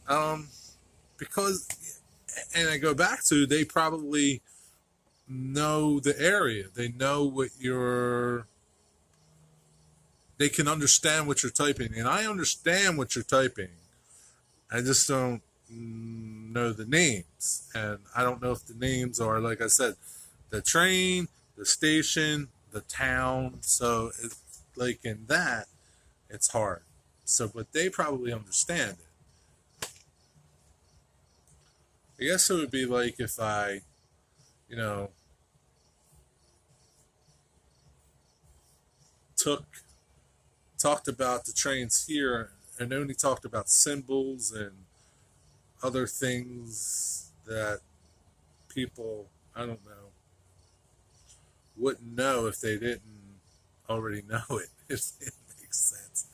Um, because, and I go back to, they probably know the area. They know what they can understand what you're typing. And I understand what you're typing. I just don't know the names. And I don't know if the names are, like I said, the train, the station, the town. So, like in that, it's hard. So, but they probably understand it. I guess it would be like if I, you know, talked about the trains here and only talked about symbols and other things that people, I don't know, wouldn't know if they didn't already know it, if it makes sense.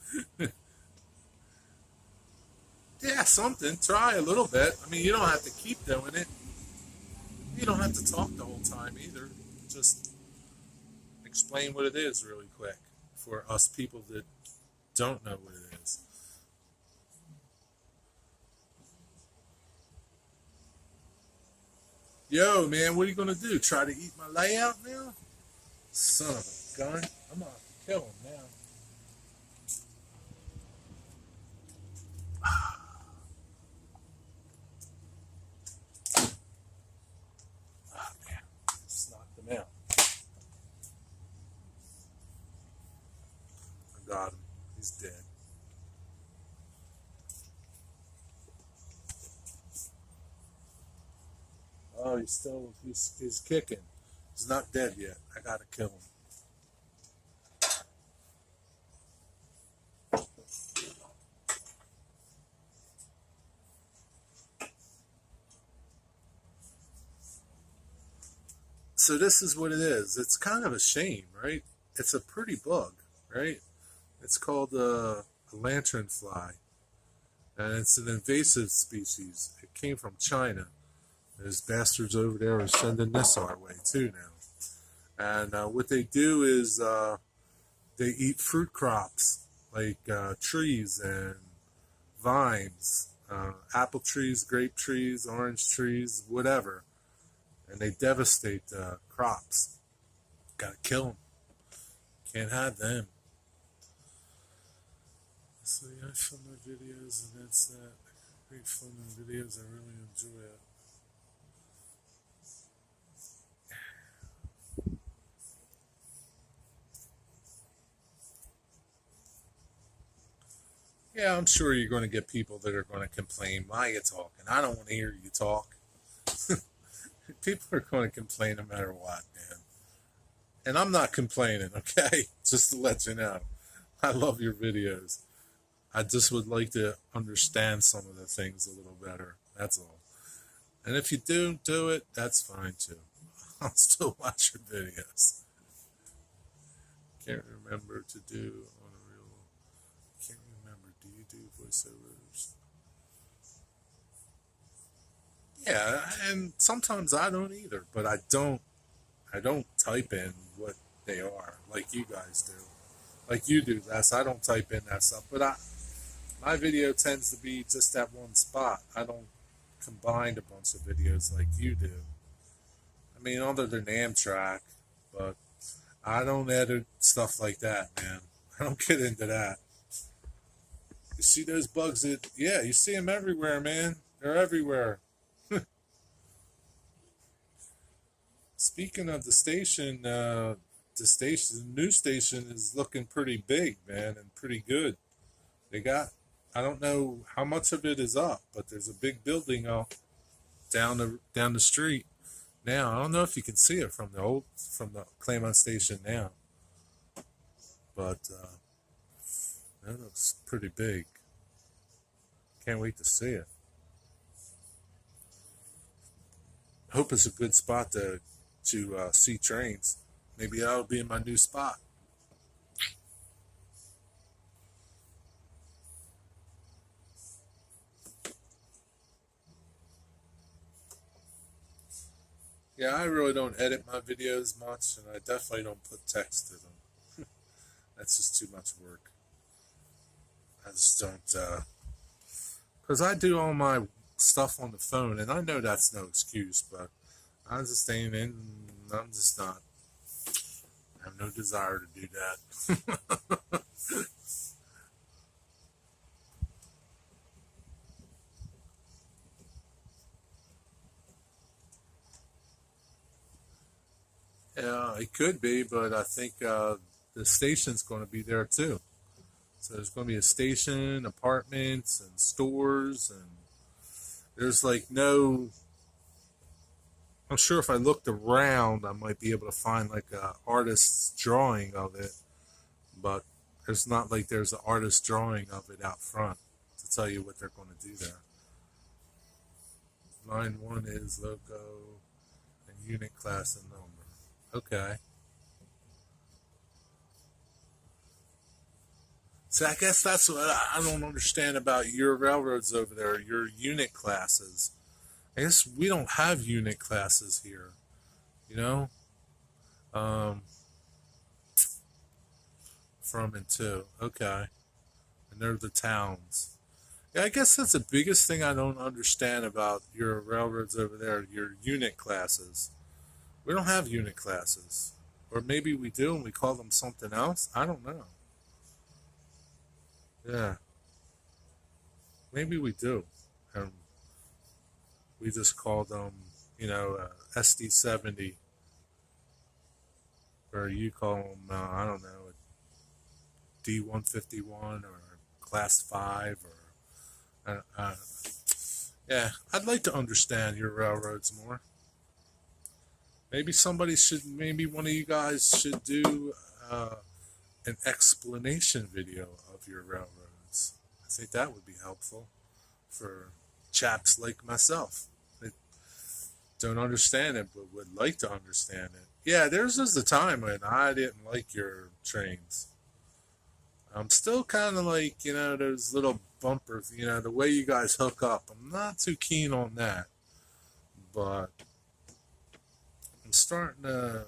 Yeah, something. Try a little bit. I mean, you don't have to keep doing it. You don't have to talk the whole time either. Just explain what it is really quick for us people that don't know what it is. Yo, man, what are you going to do? Try to eat my layout now? Son of a gun. I'm going to have to kill him now. Oh, man. Just knocked him out. I got him. He's dead. Oh, he's kicking. He's not dead yet. I gotta kill him. So this is what it is. It's kind of a shame, right? It's a pretty bug, right? It's called a lanternfly, and it's an invasive species. It came from China. There's bastards over there are sending this our way too now. And what they do is they eat fruit crops like trees and vines, apple trees, grape trees, orange trees, whatever. And they devastate crops. Gotta kill them. Can't have them. So yeah, I film my videos, and that's that. I hate filming videos. I really enjoy it. Yeah, I'm sure you're going to get people that are going to complain. Why are you talking? I don't want to hear you talk. People are going to complain no matter what, man. And I'm not complaining, okay? Just to let you know. I love your videos. I just would like to understand some of the things a little better. That's all. And if you do it, that's fine too. I'll still watch your videos. Can't remember to do on a real. Can't remember. Do you do voiceovers? Yeah, and sometimes I don't either. But I don't. I don't type in what they are like you guys do. Like you do, that's I don't type in that stuff. But My video tends to be just that one spot. I don't combine a bunch of videos like you do. I mean, other than Amtrak, but I don't edit stuff like that, man. I don't get into that. You see those bugs that, yeah, you see them everywhere, man. They're everywhere. Speaking of the new station is looking pretty big, man, and pretty good. They got, I don't know how much of it is up, but there's a big building up down the street now. I don't know if you can see it from the Claymont station now, but that looks pretty big. Can't wait to see it. Hope it's a good spot to see trains. Maybe that'll be in my new spot. Yeah, I really don't edit my videos much, and I definitely don't put text to them. That's just too much work. I just don't, because I do all my stuff on the phone, and I know that's no excuse, but I just ain't in. I'm just not. I have no desire to do that. Yeah, it could be, but I think the station's going to be there too. So there's going to be a station, apartments, and stores, and there's like no. I'm sure if I looked around, I might be able to find like a artist's drawing of it, but there's not like there's an artist's drawing of it out front to tell you what they're going to do there. Line one is logo and unit class and number. Okay. So I guess that's what I don't understand about your railroads over there, your unit classes. I guess we don't have unit classes here, you know? Um, from and to. Okay. And they're the towns. Yeah, I guess that's the biggest thing I don't understand about your railroads over there, your unit classes. We don't have unit classes. Or maybe we do and we call them something else. I don't know. Yeah, maybe we do. And we just call them, SD 70, or you call them, I don't know, D 151 or Class 5 or, yeah, I'd like to understand your railroads more. Maybe one of you guys should do an explanation video of your railroads. I think that would be helpful for chaps like myself that don't understand it but would like to understand it. Yeah, there's just a time when I didn't like your trains. I'm still kind of like, those little bumpers, the way you guys hook up. I'm not too keen on that, but I'm starting to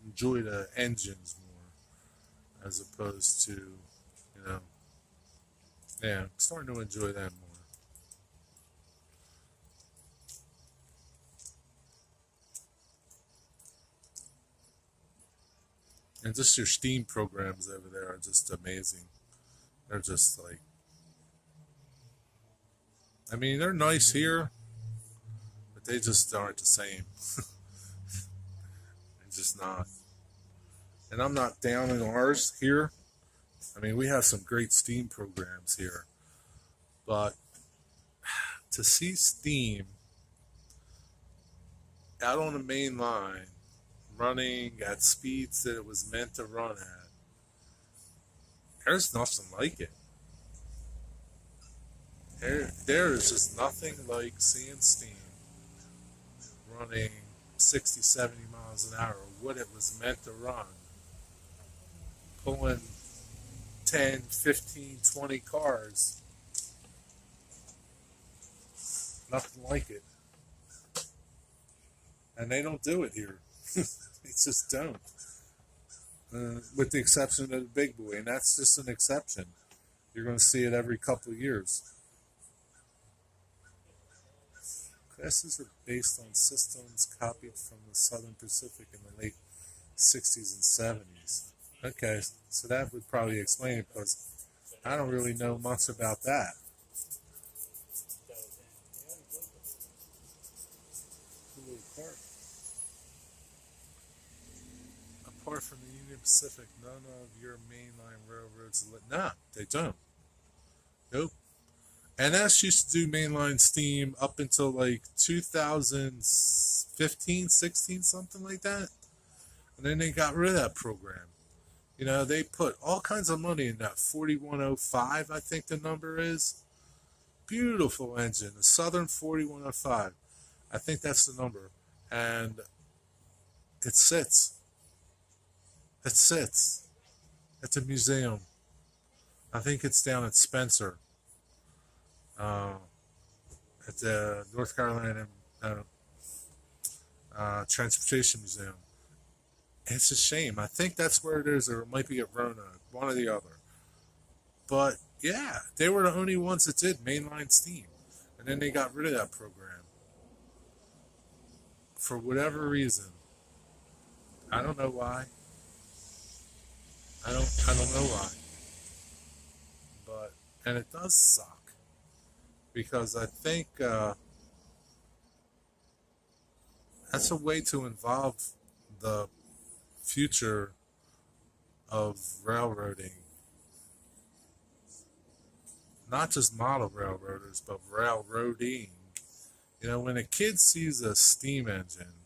enjoy the engines more as opposed to, you know, yeah, I'm starting to enjoy that more. And just your Steam programs over there are just amazing. They're just like, I mean, they're nice here, but they just aren't the same. They're just not. And I'm not down in ours here. I mean, we have some great Steam programs here, but to see Steam out on the main line running at speeds that it was meant to run at, there's nothing like it. There is just nothing like seeing Steam running 60, 70 miles an hour, what it was meant to run, pulling 10, 15, 20 cars. Nothing like it. And they don't do it here. They just don't. With the exception of the big boy, and that's just an exception. You're going to see it every couple of years. Classes are based on systems copied from the Southern Pacific in the late 60s and 70s. Okay, so that would probably explain it because I don't really know much about that. Apart from the Union Pacific, none of your mainline railroads. No, they don't. Nope. NS used to do mainline steam up until like 2015, 16, something like that. And then they got rid of that program. You know, they put all kinds of money in that 4105, I think the number is. Beautiful engine, the Southern 4105. I think that's the number. And it sits. It sits at the museum. I think it's down at Spencer, at the North Carolina Transportation Museum. It's a shame. I think that's where it is, or it might be at Roanoke, one or the other. But yeah, they were the only ones that did mainline steam, and then they got rid of that program for whatever reason. I don't know why. I don't know why. But and it does suck because I think that's a way to involve the future of railroading, not just model railroaders, but railroading. You know, when a kid sees a steam engine,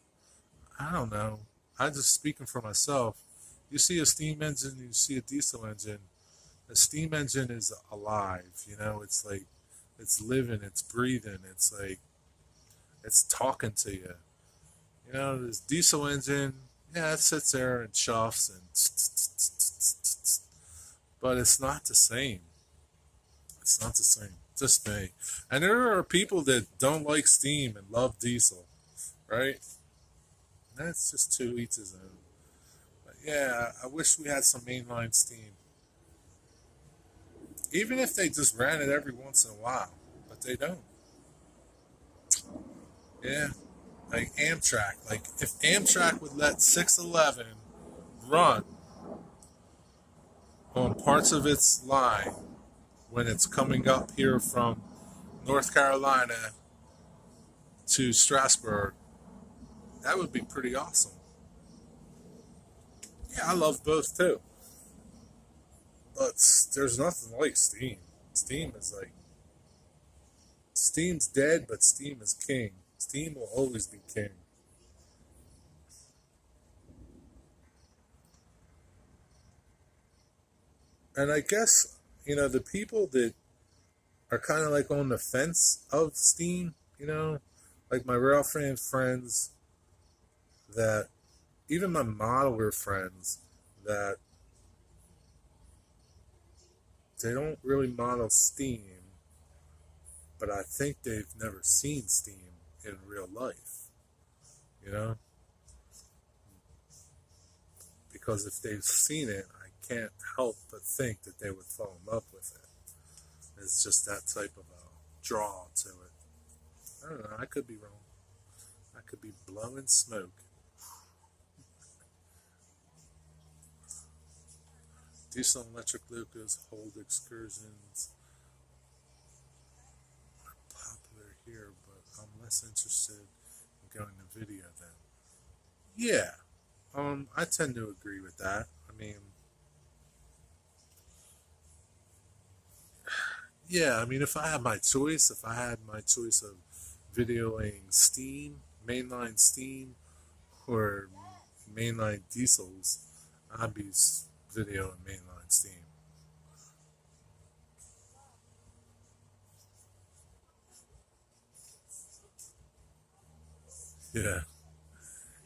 I don't know. I'm just speaking for myself. You see a steam engine, you see a diesel engine. A steam engine is alive. You know, it's like it's living, it's breathing, it's like it's talking to you. You know, this diesel engine, yeah, it sits there and chuffs and but it's not the same. It's not the same. Just me. And there are people that don't like steam and love diesel, right? That's just to each his own. But yeah, I wish we had some mainline steam. Even if they just ran it every once in a while, but they don't. Yeah, like Amtrak. Like if Amtrak would let 611 run on parts of its line when it's coming up here from North Carolina to Strasburg, that would be pretty awesome. Yeah, I love both too. But there's nothing like steam. Steam is like, steam's dead, but steam is king. Steam will always be king. And I guess, you know, the people that are kind of like on the fence of steam, you know, like my railfan friends that, even my modeler friends that they don't really model steam, but I think they've never seen steam in real life, you know? Because if they've seen it, I can't help but think that they would fall in love with it. It's just that type of a draw to it. I don't know, I could be wrong. I could be blowing smoke. Diesel and electric locos hold excursions are popular here, but I'm less interested in going to video then. Yeah, I tend to agree with that. I mean, yeah, I mean, if I had my choice, if I had my choice of videoing steam, mainline steam, or mainline diesels, I'd be videoing mainline steam. Yeah.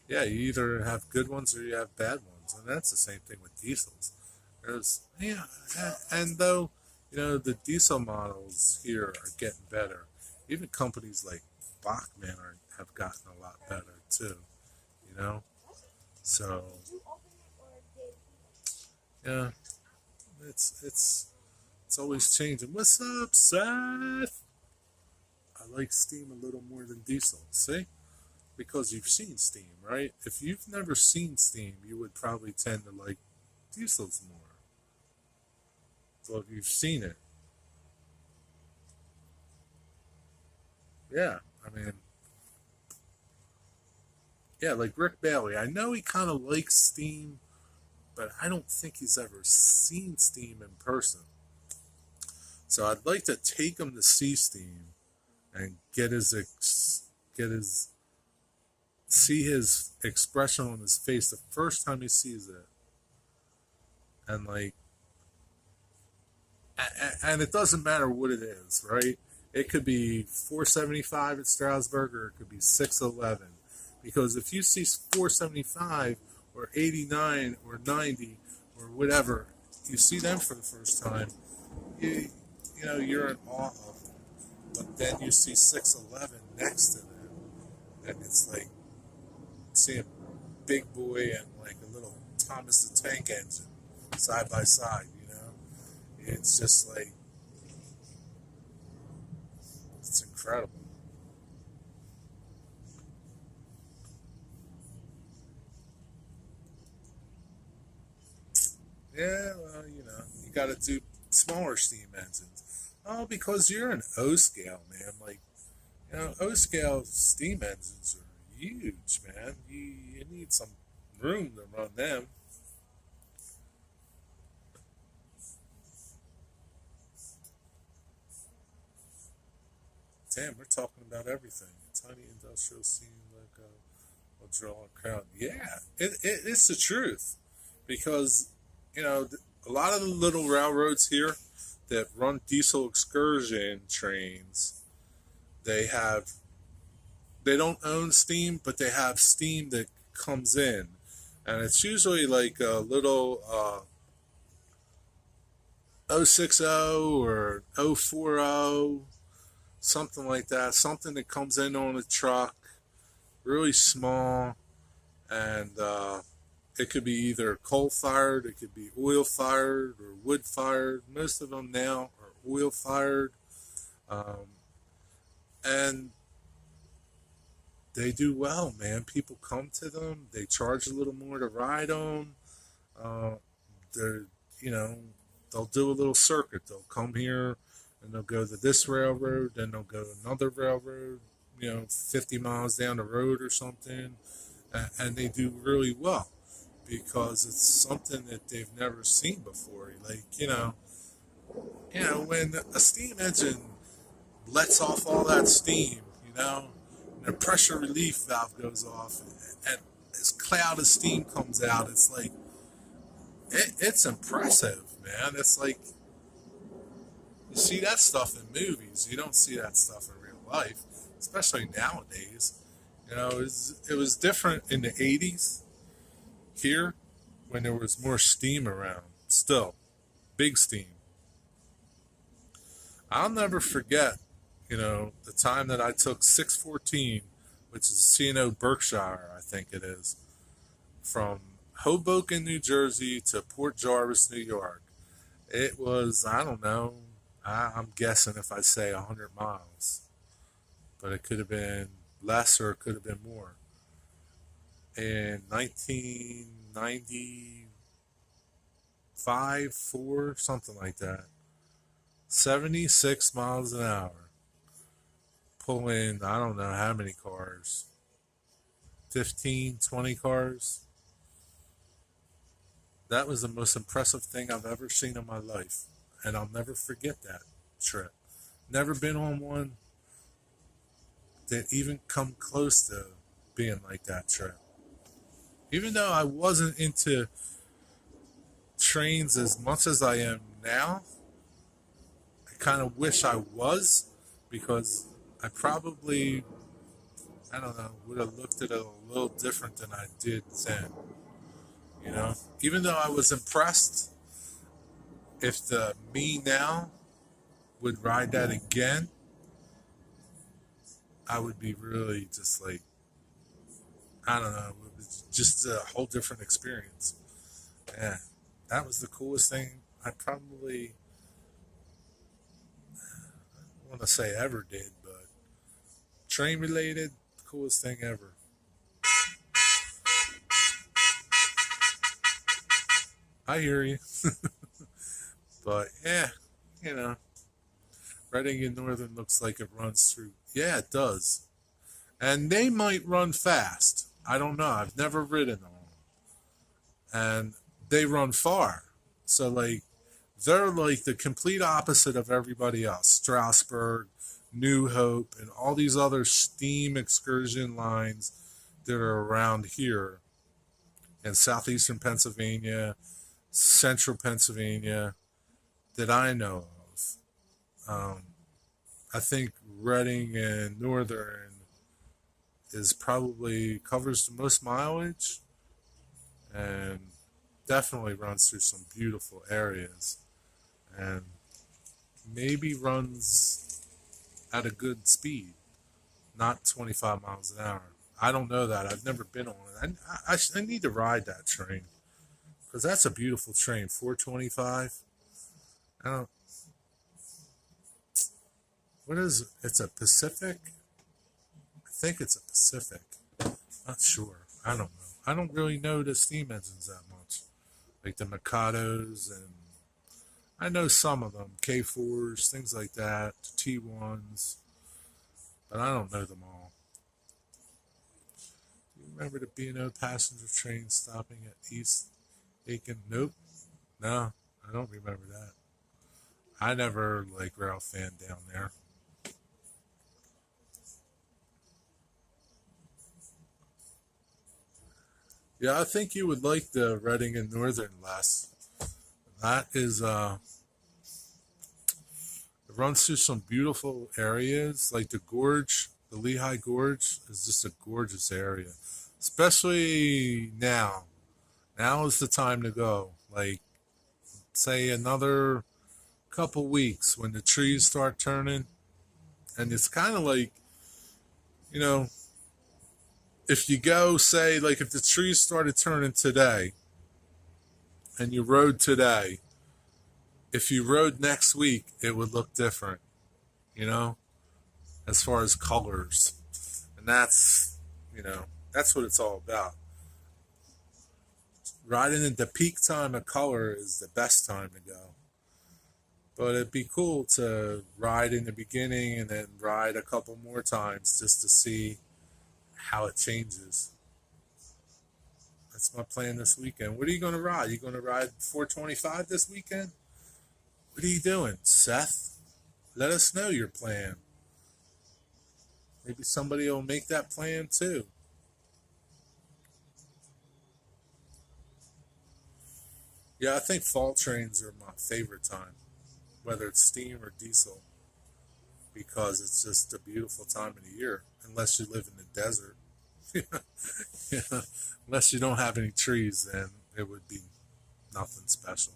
Yeah, you either have good ones or you have bad ones, and that's the same thing with diesels. There's yeah, and though you know the diesel models here are getting better, even companies like Bachmann have gotten a lot better too. You know, so yeah, it's It's always changing. What's up, Seth? I like steam a little more than diesel. See? Because you've seen steam, right? If you've never seen steam, you would probably tend to like diesels more. So if you've seen it, yeah. I mean, yeah, like Rick Bailey. I know he kind of likes steam, but I don't think he's ever seen steam in person. So I'd like to take him to see steam and get his see his expression on his face the first time he sees it, and like, and it doesn't matter what it is, right? It could be 475 at Strasburg, or it could be 611, because if you see 475 or 89 or 90 or whatever, you see them for the first time, you you know you're in awe of them. But then you see 611 next to them, and it's like seeing a big boy and like a little Thomas the Tank Engine side by side. It's just like, it's incredible. Yeah, well, you got to do smaller steam engines. Oh, because you're an O scale, man. Like, O scale steam engines are huge, man. You need some room to run them. Damn, we're talking about everything. A tiny industrial scene like will draw a crowd. Yeah, it's the truth. Because, a lot of the little railroads here that run diesel excursion trains, they have, they don't own steam, but they have steam that comes in. And it's usually like a little 060 or 040, something like that, something that comes in on a truck, really small, and it could be either coal fired, it could be oil fired, or wood fired. Most of them now are oil fired, um, and they do well, man. People come to them. They charge a little more to ride them. Uh, they're, you know, they'll do a little circuit. They'll come here and they'll go to this railroad, then they'll go to another railroad, 50 miles down the road or something, and they do really well because it's something that they've never seen before. Like, when a steam engine lets off all that steam, and the pressure relief valve goes off, and this cloud of steam comes out. It's like, it's impressive, man. It's like, you see that stuff in movies. You don't see that stuff in real life, especially nowadays. It was different in the 80s here when there was more steam around. Still, big steam. I'll never forget, the time that I took 614, which is C&O Berkshire, I think it is, from Hoboken, New Jersey to Port Jarvis, New York. It was, I don't know, I'm guessing if I say 100 miles, but it could have been less or it could have been more. In 1995, 4, something like that. 76 miles an hour. Pulling, I don't know how many cars, 15, 20 cars. That was the most impressive thing I've ever seen in my life. And I'll never forget that trip. Never been on one that even come close to being like that trip. Even though I wasn't into trains as much as I am now, I kind of wish I was, because I probably, I don't know, would have looked at it a little different than I did then. Even though I was impressed, if the me now would ride that again, I would be really just like, I don't know, it was just a whole different experience. Yeah, that was the coolest thing I probably want to say ever did, but train related, coolest thing ever. I hear you. But yeah, you know, Reading and Northern looks like it runs through. Yeah, it does. And they might run fast. I don't know. I've never ridden them. And they run far. So, like, they're like the complete opposite of everybody else. Strasburg, New Hope, and all these other steam excursion lines that are around here in southeastern Pennsylvania, central Pennsylvania that I know of. I think Reading and Northern is probably covers the most mileage and definitely runs through some beautiful areas and maybe runs at a good speed, not 25 miles an hour. I don't know that. I've never been on it. I need to ride that train because that's a beautiful train. 425. I don't. What is it? It's a Pacific? I think it's a Pacific. Not sure. I don't know. I don't really know the steam engines that much. Like the Mikados, and I know some of them. K4s, things like that. The T1s. But I don't know them all. Do you remember the B&O passenger train stopping at East Aiken? Nope. No, I don't remember that. I never rail fan down there. Yeah, I think you would like the Reading and Northern less. That is, it runs through some beautiful areas, like the Gorge, the Lehigh Gorge is just a gorgeous area, especially now. Now is the time to go. Like, say another couple weeks when the trees start turning, and it's kind of like, you know, if you go, say, like if the trees started turning today and you rode today, if you rode next week, it would look different, you know, as far as colors. And that's, that's what it's all about. Riding at the peak time of color is the best time to go. But it'd be cool to ride in the beginning and then ride a couple more times just to see how it changes. That's my plan this weekend. What are you going to ride? You going to ride 425 this weekend? What are you doing, Seth? Let us know your plan. Maybe somebody will make that plan too. Yeah, I think fall trains are my favorite time, whether it's steam or diesel, because it's just a beautiful time of the year, unless you live in the desert. Yeah. Unless you don't have any trees, then it would be nothing special.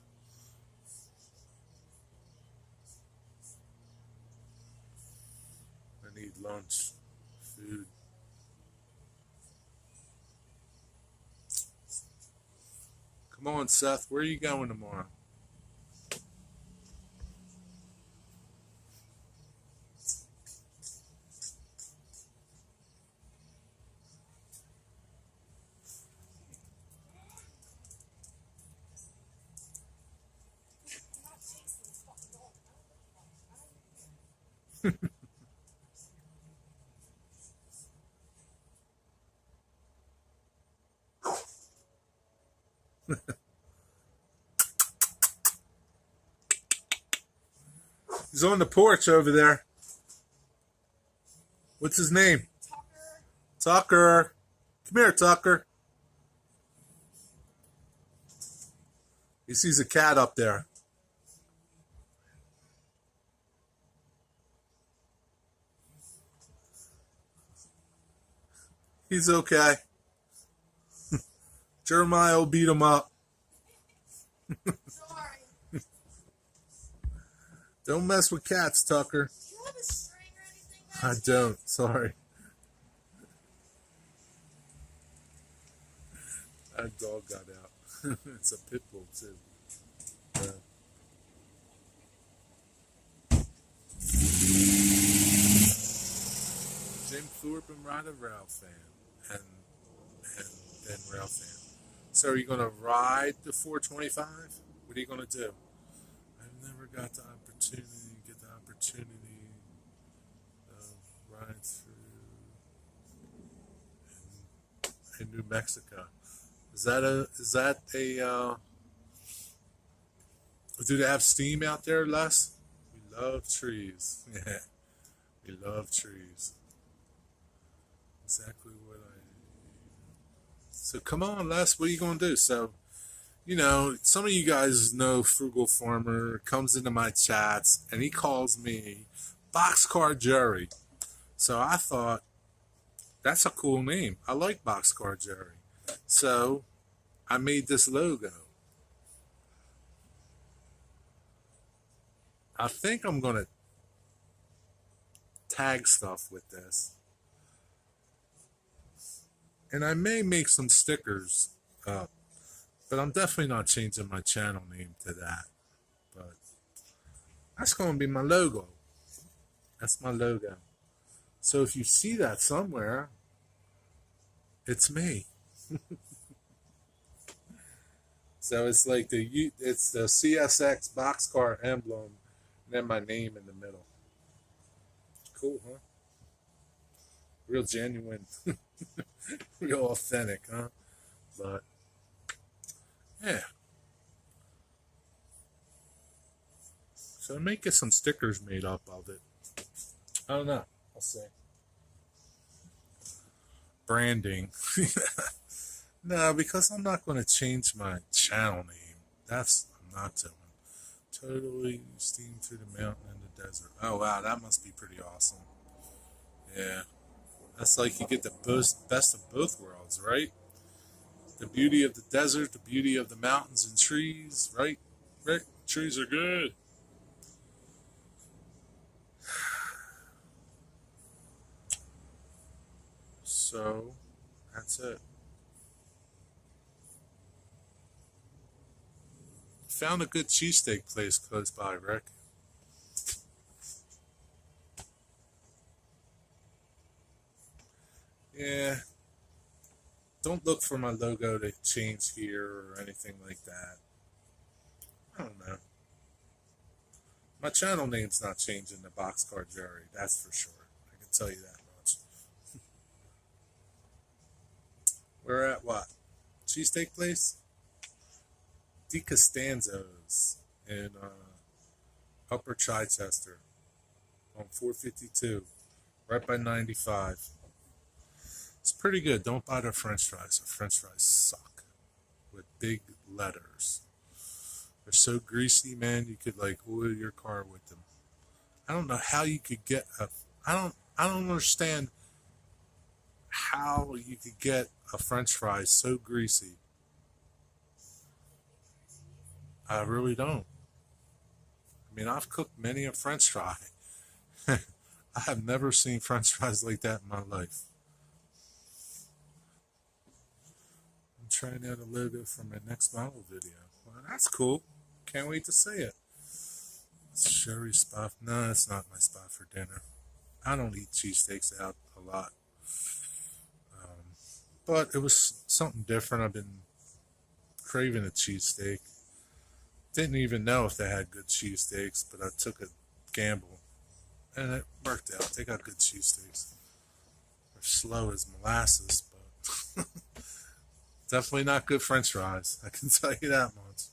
I need lunch, food. Come on, Seth, where are you going tomorrow? He's on the porch over there. What's his name? Tucker. Come here, Tucker. He sees a cat up there. He's okay. Jeremiah will beat him up. Sorry. Don't mess with cats, Tucker. Do you have a string or anything? I don't. Sorry. That dog got out. It's a pit bull, too. Uh, Jim Thorpe and Ryder Ralph fan, and then Ralph fan. So are you gonna ride the 425? What are you gonna do? I've never got the opportunity, of riding through in New Mexico. Is that a do they have steam out there, Les? We love trees. Yeah, we love trees. Exactly what I. So come on, Les. What are you gonna do? So some of you guys know Frugal Farmer comes into my chats and he calls me Boxcar Jerry. So I thought that's a cool name. I like Boxcar Jerry. So I made this logo. I think I'm gonna tag stuff with this, and I may make some stickers up, but I'm definitely not changing my channel name to that. But that's gonna be my logo. That's my logo. So if you see that somewhere, it's me. So it's like it's the CSX boxcar emblem, and then my name in the middle. Cool, huh? Real genuine, real authentic, huh? But yeah. So I may get some stickers made up of it. I don't know. I'll see. Branding. No, because I'm not going to change my channel name. I'm not doing. Totally steam through the mountain and the desert. Oh, wow, that must be pretty awesome. Yeah. That's like you get the best of both worlds, right? The beauty of the desert, the beauty of the mountains and trees, right? Right? Trees are good. So, that's it. Found a good cheesesteak place close by, Rick. Yeah. Don't look for my logo to change here or anything like that. I don't know. My channel name's not changing to Boxcar Jerry, that's for sure. I can tell you that much. We're at what? Cheesesteak place? De Costanzo's in Upper Chichester on 452, right by 95. It's pretty good. Don't buy their french fries. Their french fries suck with big letters. They're so greasy, man, you could like oil your car with them. I don't know how you could get I don't understand how you could get a french fry so greasy. I really don't. I mean, I've cooked many a french fry. I have never seen french fries like that in my life. I'm trying out a logo for my next model video. Well, that's cool. Can't wait to see it. Sherry spot. No, it's not my spot for dinner. I don't eat cheesesteaks out a lot. But it was something different. I've been craving a cheesesteak. Didn't even know if they had good cheesesteaks, but I took a gamble. And it worked out. They got good cheesesteaks. They're slow as molasses, but definitely not good french fries. I can tell you that much.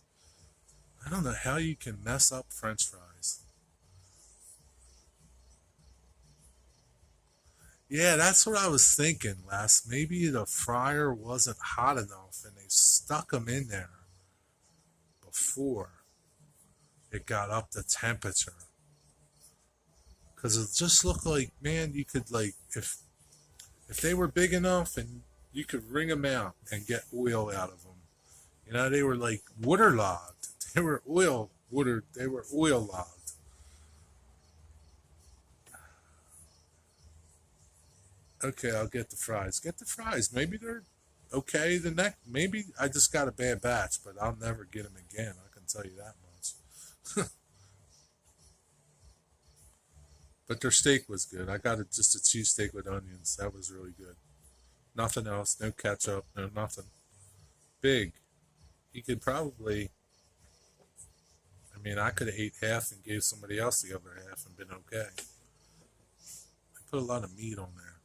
I don't know how you can mess up french fries. Yeah, that's what I was thinking, Les. Maybe the fryer wasn't hot enough and they stuck them in there before it got up the temperature. Because it just looked like, man, you could like, if they were big enough and you could wring them out and get oil out of them. You know, they were like waterlogged. They were oil logged. Okay, I'll get the fries. Get the fries. Maybe they're okay. Maybe I just got a bad batch, but I'll never get them again. I can tell you that much. But their steak was good. I got just a cheesesteak with onions. That was really good. Nothing else. No ketchup. No nothing. Big. You could probably. I mean, I could have ate half and gave somebody else the other half and been okay. I put a lot of meat on there.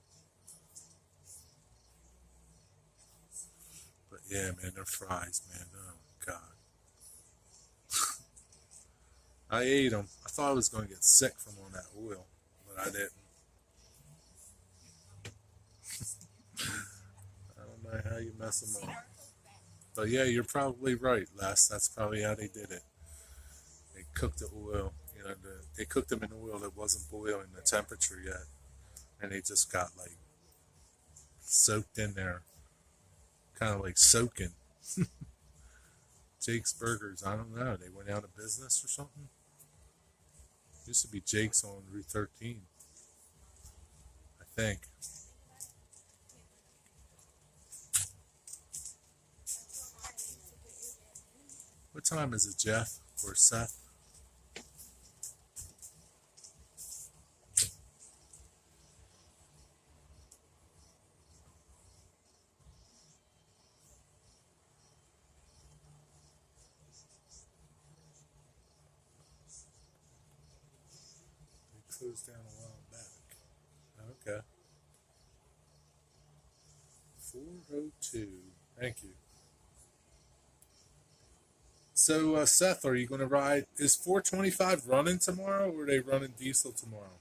But yeah, man, their fries, man. Oh God. I ate them. I thought I was going to get sick from all that oil, but I didn't. I don't know how you mess them up. But yeah, you're probably right, Les. That's probably how they did it. They cooked the oil. They cooked them in oil that wasn't boiling the temperature yet, and they just got like soaked in there, kind of like soaking. Jake's Burgers. I don't know. They went out of business or something. Used to be Jake's on Route 13, I think. What time is it, Jeff or Seth? They closed down a while back. Okay. 402. Thank you. So, Seth, are you going to ride? Is 425 running tomorrow, or are they running diesel tomorrow?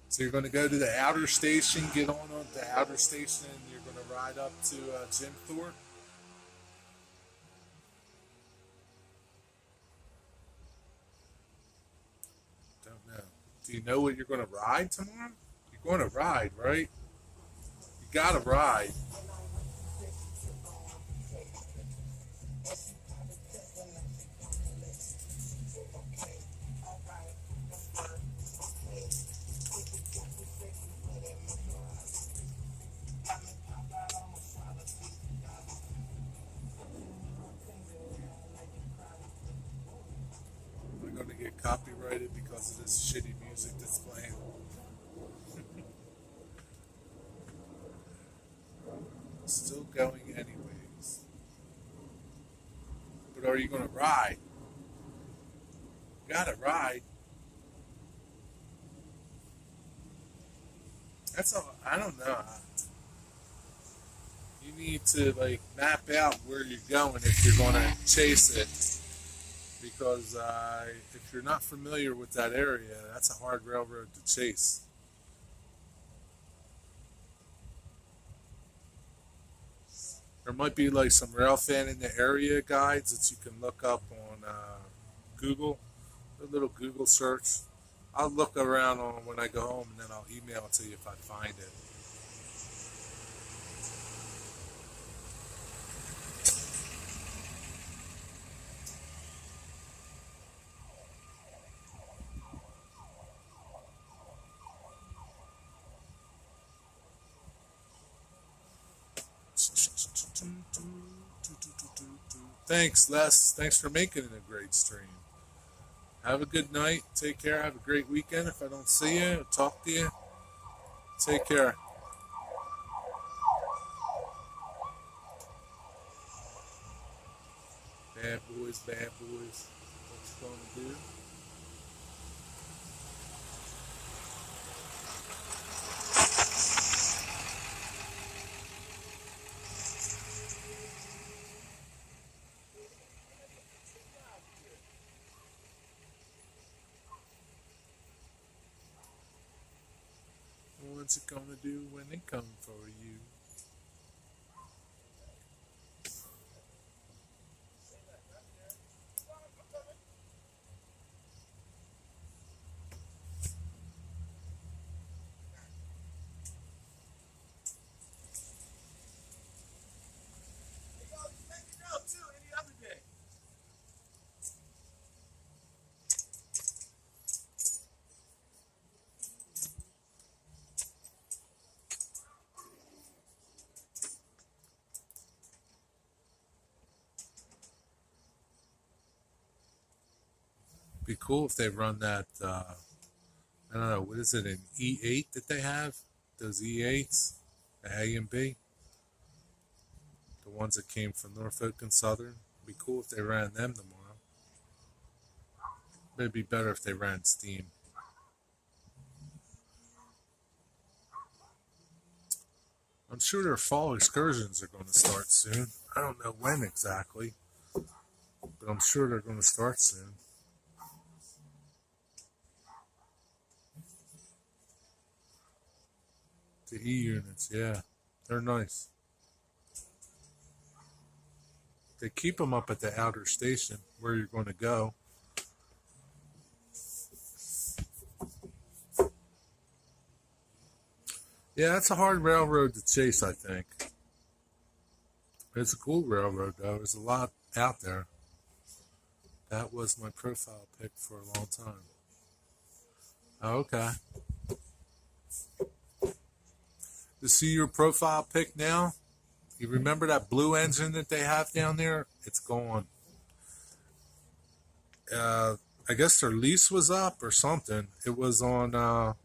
So you're going to go to the outer station, get on at the outer station, and you're going to ride up to Jim Thorpe? Don't know. Do you know what you're going to ride tomorrow? You're going to ride, right? You got to ride. We're going to get copyrighted because of this shitty music that's playing. Still going anyways. But are you going to ride? You got to ride. That's all. I don't know. You need to like map out where you're going if you're going to chase it, because if you're not familiar with that area, that's a hard railroad to chase. There might be like some rail fan in the area guides that you can look up on Google, a little Google search. I'll look around on when I go home, and then I'll email it to you if I find it. Thanks, Les. Thanks for making it a great stream. Have a good night. Take care. Have a great weekend. If I don't see you, talk to you. Take care. Bad boys, bad boys. What you gonna do? What's it gonna do when they come for you? Be cool if they run that. I don't know, what is it, an E8 that they have? Those E8s, the A and B, the ones that came from Norfolk and Southern. Be cool if they ran them tomorrow. But it'd be better if they ran steam. I'm sure their fall excursions are going to start soon. I don't know when exactly, but I'm sure they're going to start soon. The E units, yeah, they're nice. They keep them up at the outer station where you're going to go. Yeah, it's a hard railroad to chase, I think. It's a cool railroad, though. There's a lot out there. That was my profile pic for a long time. Oh, okay. To see your profile pic now, you remember that blue engine that they have down there? It's gone. I guess their lease was up or something. It was on an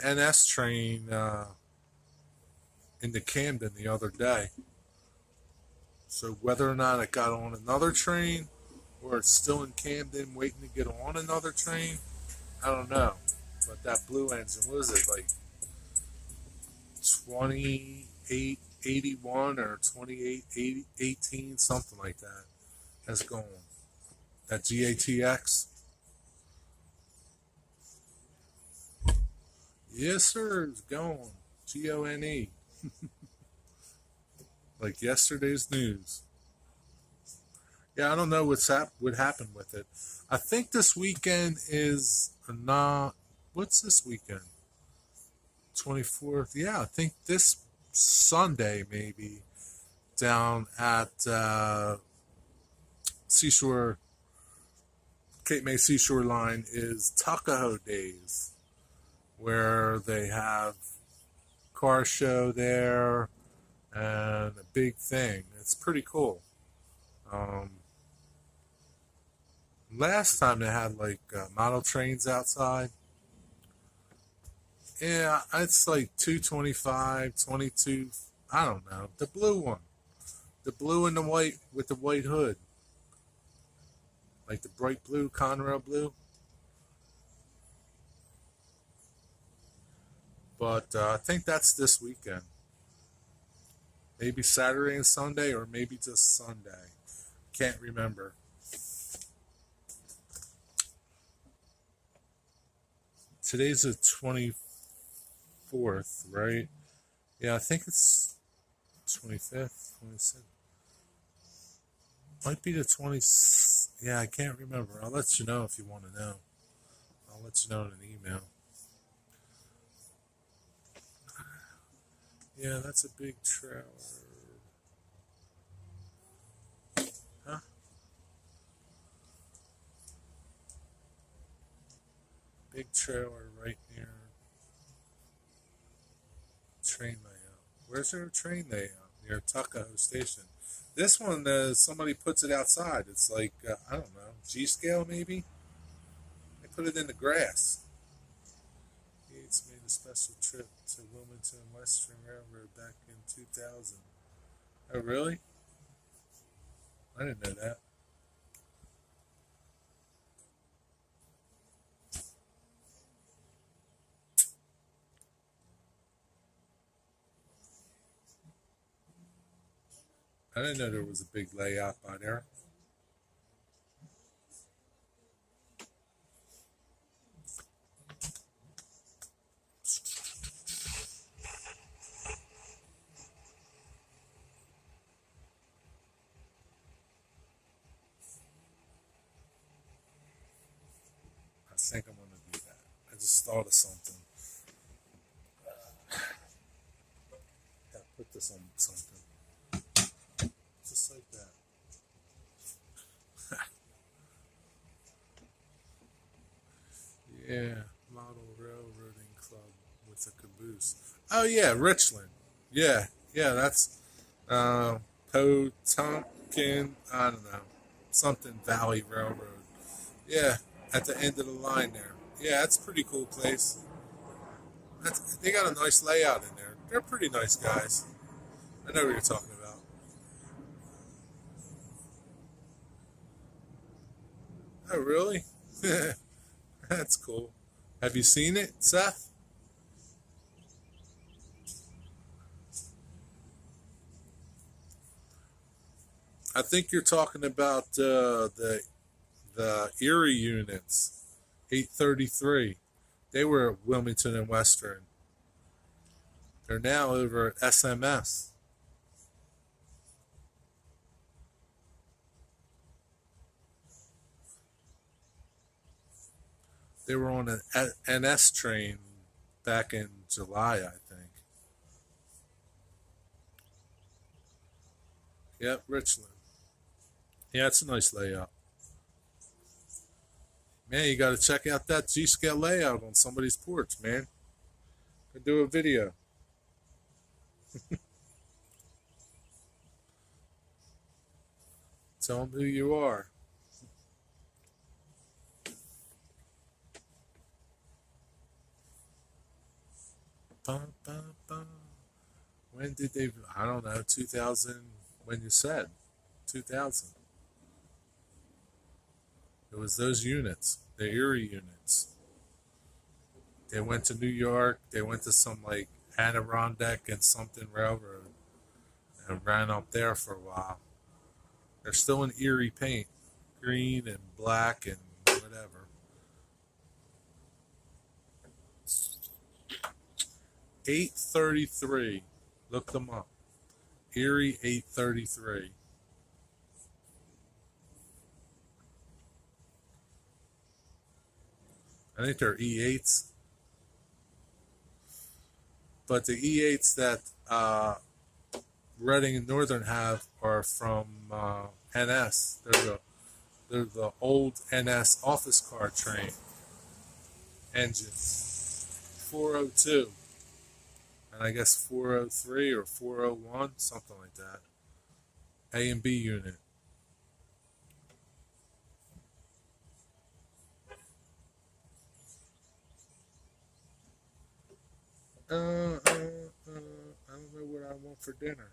NS train into Camden the other day. So whether or not it got on another train or it's still in Camden waiting to get on another train, I don't know. But that blue engine, what is it, like 2881 or 2818, something like that, has gone. That GATX. Yes, sir, it's gone. GONE. Like yesterday's news. Yeah, I don't know what happened with it. I think this weekend is not. What's this weekend? 24th. Yeah, I think this Sunday maybe down at Seashore, Cape May Seashore Line is Tuckahoe Days, where they have car show there and a big thing. It's pretty cool. Last time they had like model trains outside. Yeah, it's like 225, 22. I don't know. The blue one. The blue and the white with the white hood. Like the bright blue, Conrail blue. But I think that's this weekend. Maybe Saturday and Sunday, or maybe just Sunday. Can't remember. Today's the 24th, right? Yeah, I think it's 25th, 26th. Might be the 20th. Yeah, I can't remember. I'll let you know if you want to know. I'll let you know in an email. Yeah, that's a big trailer. Huh? Big trailer right near train layout. Where's their train layout? Near Tuckahoe Station. This one, somebody puts it outside. It's like, I don't know, G-scale maybe? They put it in the grass. Yates made a special trip to Wilmington Western Railroad back in 2000. Oh, really? I didn't know that. I didn't know there was a big layout by there. I think I'm going to do that. I just thought of something. Gotta put this on something. Just like that. Yeah, Model Railroading Club with a caboose. Oh yeah, Richland. Yeah, that's Potompkin. I don't know, something Valley Railroad. Yeah, at the end of the line there. Yeah, that's a pretty cool place. They got a nice layout in there. They're pretty nice guys. I know what you're talking about. Oh, really? That's cool. Have you seen it, Seth? I think you're talking about the Erie units, 833. They were at Wilmington and Western. They're now over at SMS. They were on an NS train back in July, I think. Yep, Richland. Yeah, it's a nice layout. Man, you got to check out that G scale layout on somebody's porch, man. Could do a video. Tell them who you are. Bum, bum, bum. When did they? I don't know. 2000. When you said 2000, it was those units, the Erie units. They went to New York. They went to some like Adirondack and something railroad and ran up there for a while. They're still in Erie paint, green and black and whatever. 833. Look them up. Erie 833. I think they're E8s, but the E8s that Reading and Northern have are from NS. They're the old NS office car train engines. 402. And I guess 403 or 401, something like that. A and B unit. I don't know what I want for dinner.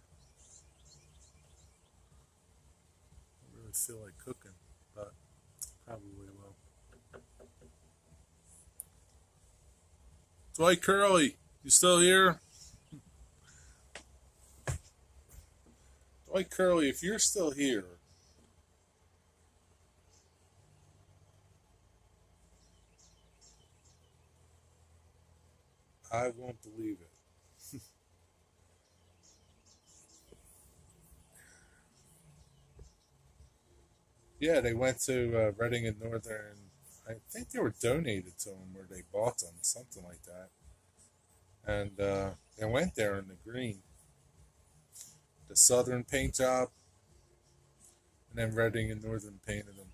I really feel like cooking, but probably will. Dwight Curley, you still here? Dwight Curley, if you're still here, I won't believe it. Yeah, they went to Reading and Northern. I think they were donated to them or they bought them, something like that. And they went there in the green. The Southern paint job, and then Reading and Northern painted them.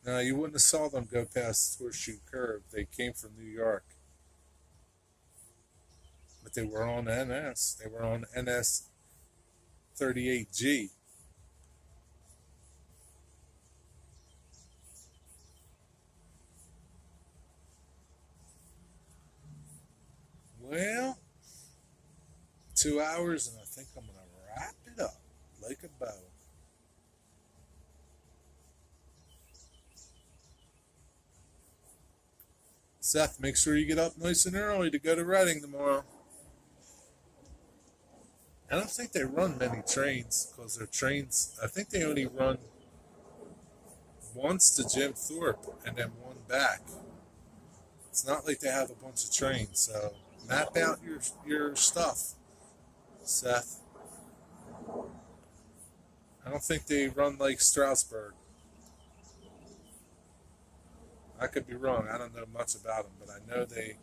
Now, you wouldn't have saw them go past Horseshoe Curve. They came from New York. But they were on NS. They were on NS 38G. Well, 2 hours, and I think I'm going to wrap it up like a bow. Seth, make sure you get up nice and early to go to Reading tomorrow. I don't think they run many trains because their trains, I think they only run once to Jim Thorpe and then one back. It's not like they have a bunch of trains, so map out your stuff, Seth. I don't think they run like Strasburg. I could be wrong. I don't know much about them, but I know they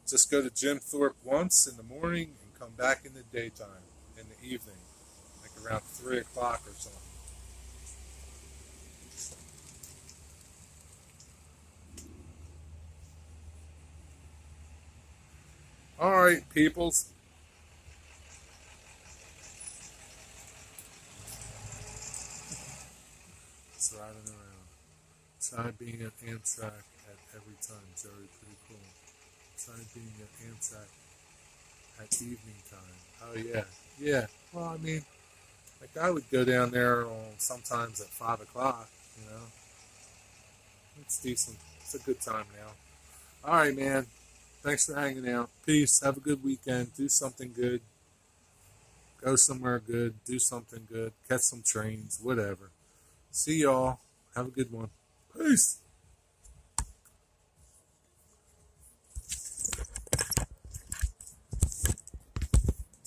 just go to Jim Thorpe once in the morning and come back in the daytime, in the evening, like around 3 o'clock or something. All right, peoples. just riding around. Try being an Amtrak at every time. It's already pretty cool. Try being an Amtrak at evening time. Oh yeah, yeah. Well, I mean, like I would go down there on sometimes at 5 o'clock. You know, it's decent. It's a good time now. All right, man. Thanks for hanging out. Peace. Have a good weekend. Do something good. Go somewhere good. Do something good. Catch some trains. Whatever. See y'all. Have a good one. Peace.